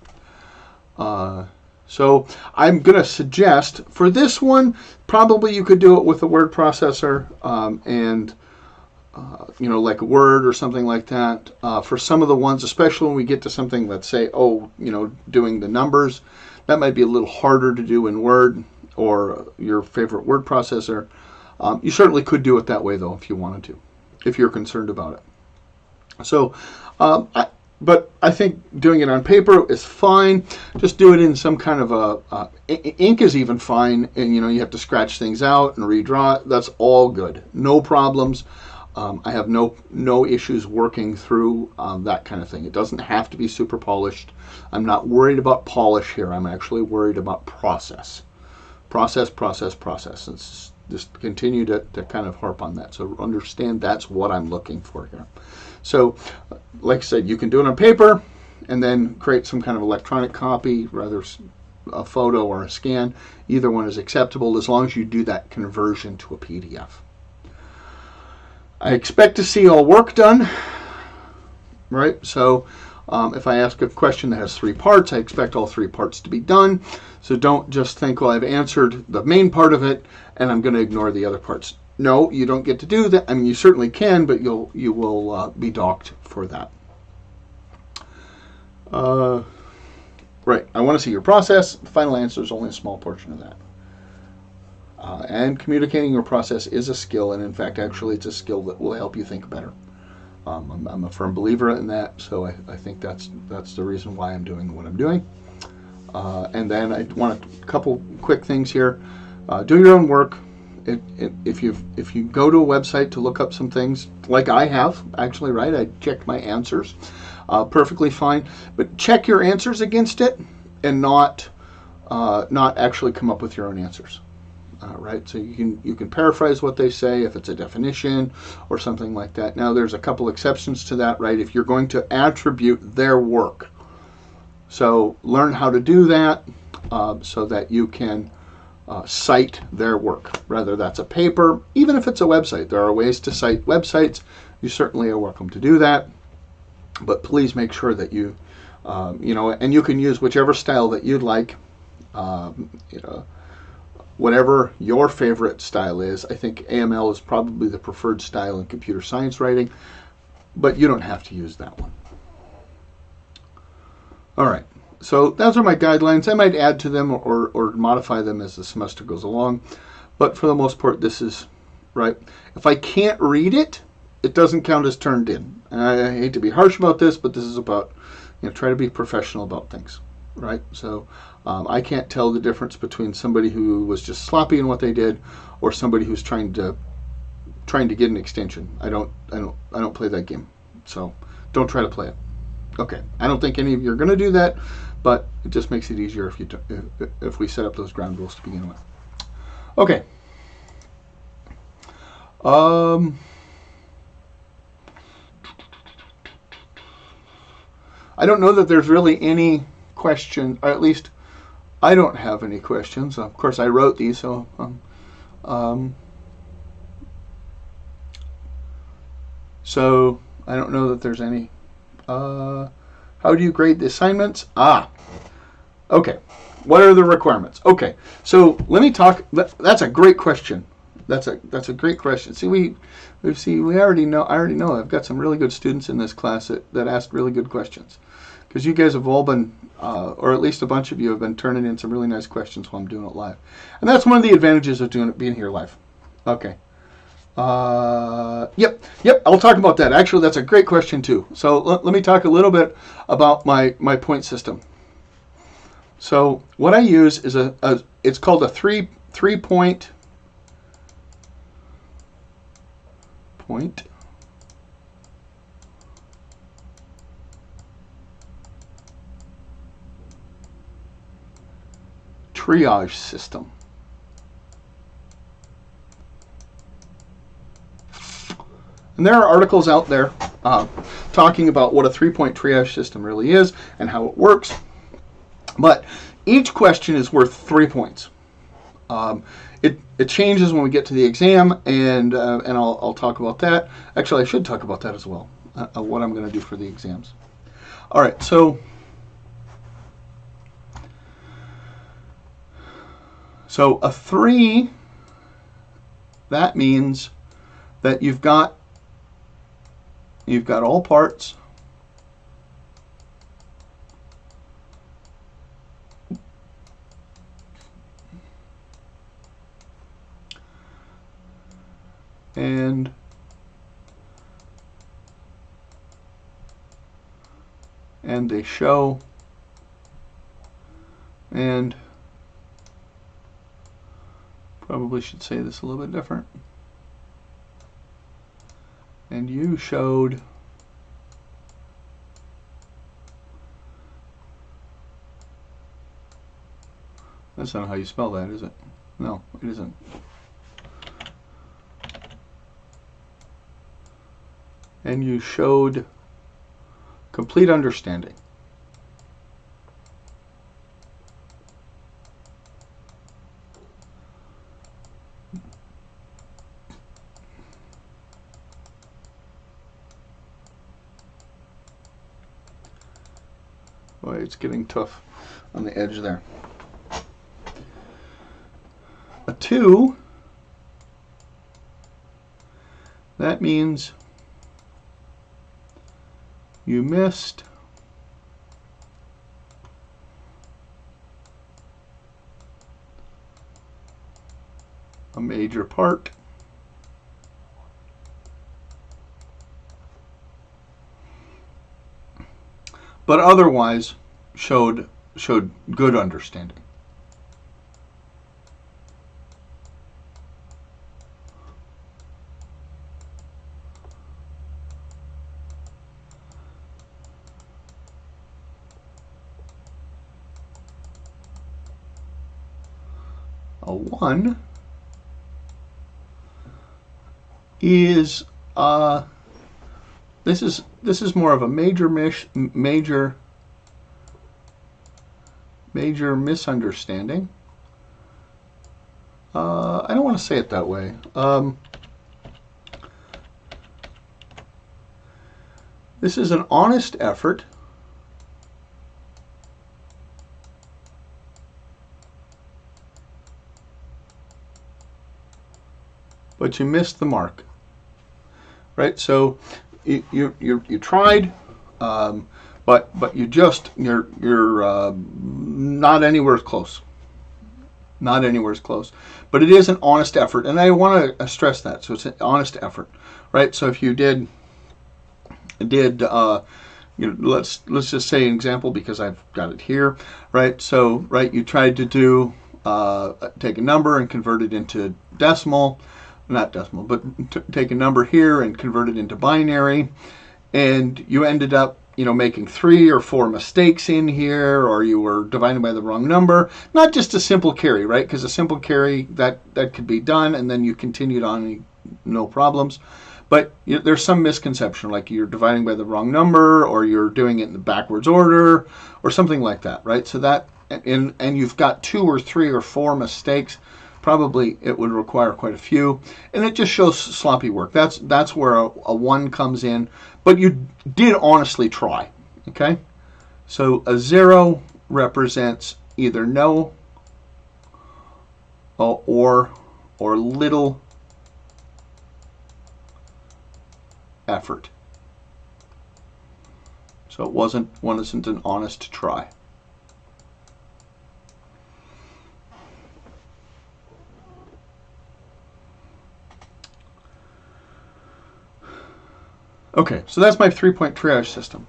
So I'm going to suggest for this one, probably you could do it with a word processor and like Word or something like that. For some of the ones, especially when we get to something, let's say, doing the numbers, that might be a little harder to do in Word or your favorite word processor. You certainly could do it that way, though, if you wanted to, if you're concerned about it. So, but I think doing it on paper is fine. Just do it in some kind of ink is even fine, and you have to scratch things out and redraw it. That's all good, no problems. I have no issues working through that kind of thing. It doesn't have to be super polished. I'm not worried about polish here. I'm actually worried about process. Process. It's just continue to kind of harp on that. So understand that's what I'm looking for here. So, like I said, you can do it on paper and then create some kind of electronic copy, rather a photo or a scan. Either one is acceptable as long as you do that conversion to a PDF. I expect to see all work done, right? So if I ask a question that has 3 parts, I expect all 3 parts to be done. So don't just think, well, I've answered the main part of it and I'm going to ignore the other parts. No, you don't get to do that. I mean, you certainly can, but you will be docked for that. Right, I want to see your process. The final answer is only a small portion of that. And communicating your process is a skill, and in fact, actually, it's a skill that will help you think better. I'm a firm believer in that, so I think that's the reason why I'm doing what I'm doing. And then I want a couple quick things here. Do your own work. If you go to a website to look up some things, like I have, actually, right? I checked my answers. Perfectly fine. But check your answers against it and not actually come up with your own answers. Right? So you can paraphrase what they say if it's a definition or something like that. Now, there's a couple exceptions to that, right? If you're going to attribute their work. So learn how to do that so that you can cite their work, whether that's a paper, even if it's a website. There are ways to cite websites. You certainly are welcome to do that, but please make sure that you, and you can use whichever style that you'd like, whatever your favorite style is. I think AML is probably the preferred style in computer science writing, but you don't have to use that one. All right. So those are my guidelines. I might add to them or modify them as the semester goes along. But for the most part, this is right. If I can't read it, it doesn't count as turned in. And I hate to be harsh about this, but this is about, try to be professional about things, right? So I can't tell the difference between somebody who was just sloppy in what they did or somebody who's trying to get an extension. I don't play that game. So don't try to play it. Okay. I don't think any of you are going to do that. But it just makes it easier if we set up those ground rules to begin with. Okay. I don't know that there's really any question, or at least I don't have any questions. Of course, I wrote these, so so I don't know that there's any. How do you grade the assignments? Okay. What are the requirements? Okay. So let me talk. That's a great question. That's a great question. See, we already know. I already know. I've got some really good students in this class that asked really good questions, because you guys have all been, or at least a bunch of you have been turning in some really nice questions while I'm doing it live, and that's one of the advantages of being here live. Okay. Yep. I'll talk about that. Actually, that's a great question too. So let me talk a little bit about my point system. So what I use is it's called a three point triage system. And there are articles out there talking about what a 3-point triage system really is and how it works. But each question is worth 3 points. It changes when we get to the exam, and I'll talk about that. Actually, I should talk about that as well, what I'm going to do for the exams. All right, so a 3, that means that you've got all parts. And they show, and probably should say this a little bit different. And you showed that's not how you spell that, is it? No, it isn't. And you showed complete understanding. Boy, it's getting tough on the edge there. A 2, that means you missed a major part. But otherwise showed good understanding. A 1 is this is more of a major misunderstanding. I don't want to say it that way. This is an honest effort but you missed the mark, right? So you tried, but you're not anywhere close. Not anywhere close. But it is an honest effort, and I want to stress that. So it's an honest effort, right? So if you did let's just say an example because I've got it here, right? So right, you tried to do take a number and convert it into decimal. Not decimal, but take a number here and convert it into binary, and you ended up, making 3 or 4 mistakes in here, or you were dividing by the wrong number. Not just a simple carry, right? Because a simple carry that could be done, and then you continued on, no problems. But there's some misconception, like you're dividing by the wrong number, or you're doing it in the backwards order, or something like that, right? So that, and you've got 2 or 3 or 4 mistakes. Probably it would require quite a few, and it just shows sloppy work. That's where a 1 comes in, but you did honestly try. Okay, so a 0 represents either no or little effort. So it wasn't an honest try. Okay, so that's my 3-point triage system.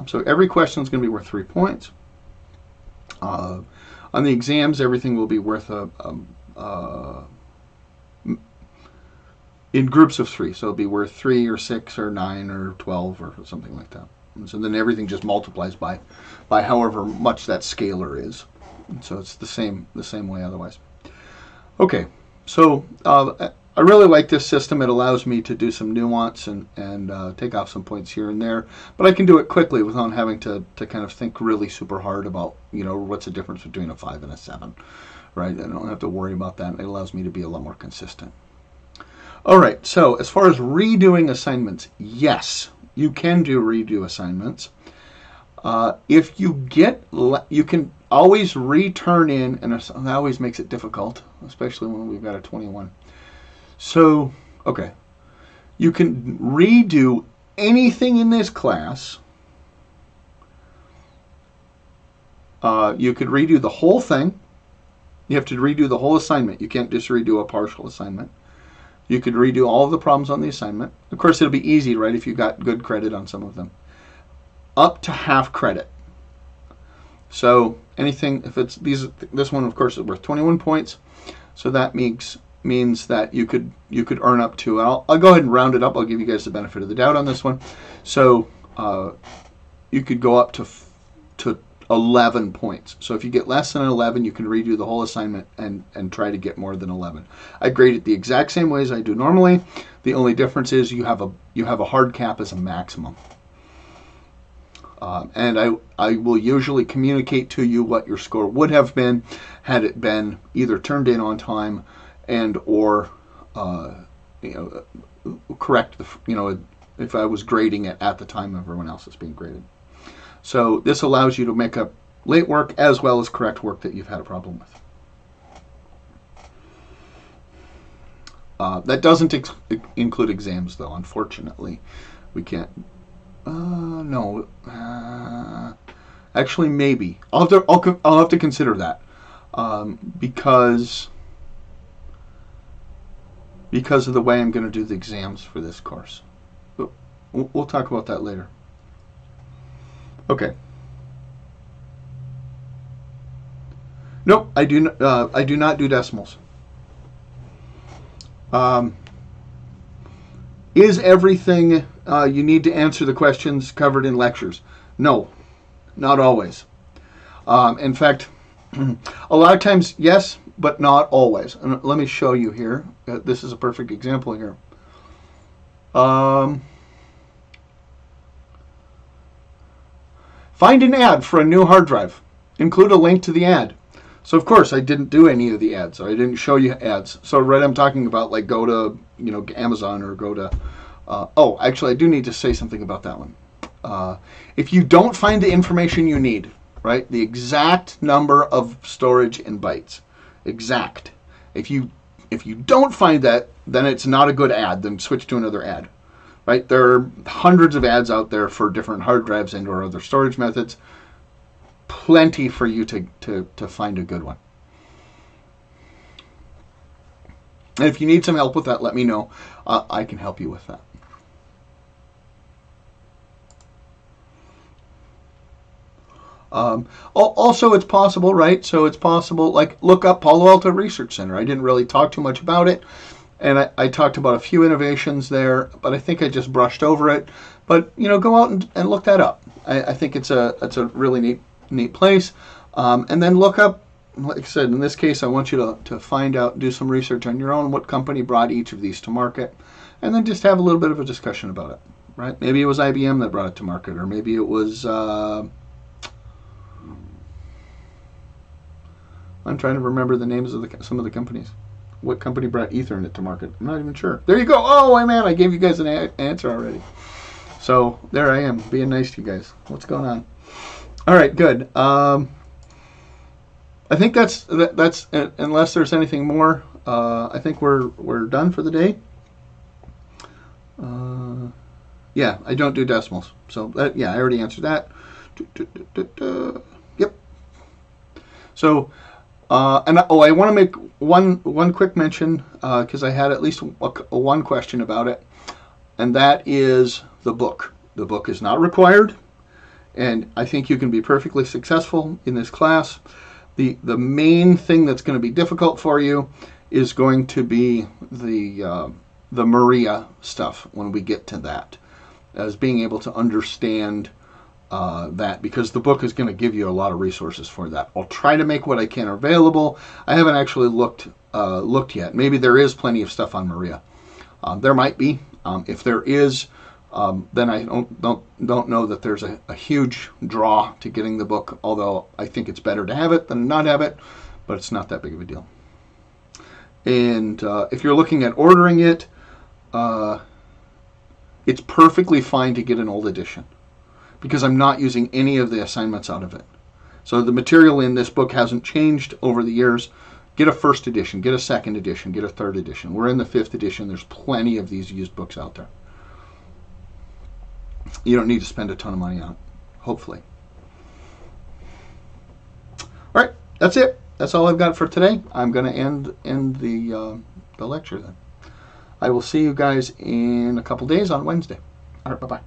So every question is going to be worth 3 points. On the exams, everything will be worth in groups of 3. So it'll be worth 3 or 6 or 9 or 12 or something like that. And so then everything just multiplies by however much that scalar is. And so it's the same way otherwise. Okay, so I really like this system. It allows me to do some nuance and take off some points here and there, but I can do it quickly without having to kind of think really super hard about, what's the difference between a 5 and a 7, right? I don't have to worry about that. It allows me to be a lot more consistent. All right, so as far as redoing assignments, yes, you can do redo assignments. If you you can always return in, and that always makes it difficult, especially when we've got a 21. So, okay, you can redo anything in this class. You could redo the whole thing. You have to redo the whole assignment. You can't just redo a partial assignment. You could redo all of the problems on the assignment. Of course, it'll be easy, right, if you got good credit on some of them. Up to half credit. So anything, if it's this one, of course, is worth 21 points. So that means that you could earn up to, I'll go ahead and round it up. I'll give you guys the benefit of the doubt on this one. So you could go up to 11 points. So if you get less than 11, you can redo the whole assignment and try to get more than 11. I grade it the exact same way as I do normally. The only difference is you have a hard cap as a maximum. And I will usually communicate to you what your score would have been had it been either turned in on time and or correct if I was grading it at the time everyone else is being graded. So this allows you to make up late work as well as correct work that you've had a problem with. That doesn't include exams, though. Unfortunately, we can't. No. Actually, maybe. I'll have to consider that because of the way I'm going to do the exams for this course. But we'll talk about that later. Okay. Nope, I do not do decimals. Is everything you need to answer the questions covered in lectures? No, not always. In fact, a lot of times, yes, but not always. And let me show you here. This is a perfect example here. Find an ad for a new hard drive. Include a link to the ad. So of course I didn't do any of the ads. So I didn't show you ads. So right, I'm talking about like go to Amazon or go to. Oh, actually I do need to say something about that one. If you don't find the information you need, right, the exact number of storage in bytes, exact. If you don't find that, then it's not a good ad. Then switch to another ad. Right? There are hundreds of ads out there for different hard drives and or other storage methods. Plenty for you to find a good one. And if you need some help with that, let me know. I can help you with that. Also, it's possible, right? So it's possible, like, look up Palo Alto Research Center. I didn't really talk too much about it. And I talked about a few innovations there, but I think I just brushed over it. But go out and look that up. I think it's a really neat place. And then look up, like I said, in this case, I want you to find out, do some research on your own, what company brought each of these to market, and then just have a little bit of a discussion about it. Right? Maybe it was IBM that brought it to market, or maybe it was. I'm trying to remember the names of some of the companies. What company brought Ethernet to market? I'm not even sure. There you go. Oh, man, I gave you guys an answer already. So there I am, being nice to you guys. What's going on? All right, good. I think that's unless there's anything more. I think we're done for the day. Yeah, I don't do decimals. So I already answered that. Yep. So. I want to make one quick mention because I had at least one question about it, and that is the book. The book is not required, and I think you can be perfectly successful in this class. The main thing that's going to be difficult for you is going to be the Maria stuff when we get to that, as being able to understand that, because the book is going to give you a lot of resources for that. I'll try to make what I can available. I haven't actually looked yet. Maybe there is plenty of stuff on Maria. There might be. If there is, then I don't know that there's a huge draw to getting the book. Although I think it's better to have it than not have it, but it's not that big of a deal. And if you're looking at ordering it, it's perfectly fine to get an old edition, because I'm not using any of the assignments out of it. So the material in this book hasn't changed over the years. Get a first edition, get a second edition, get a third edition. We're in the 5th edition. There's plenty of these used books out there. You don't need to spend a ton of money on it, hopefully. All right, that's it. That's all I've got for today. I'm going to end the lecture then. I will see you guys in a couple days on Wednesday. All right, bye-bye.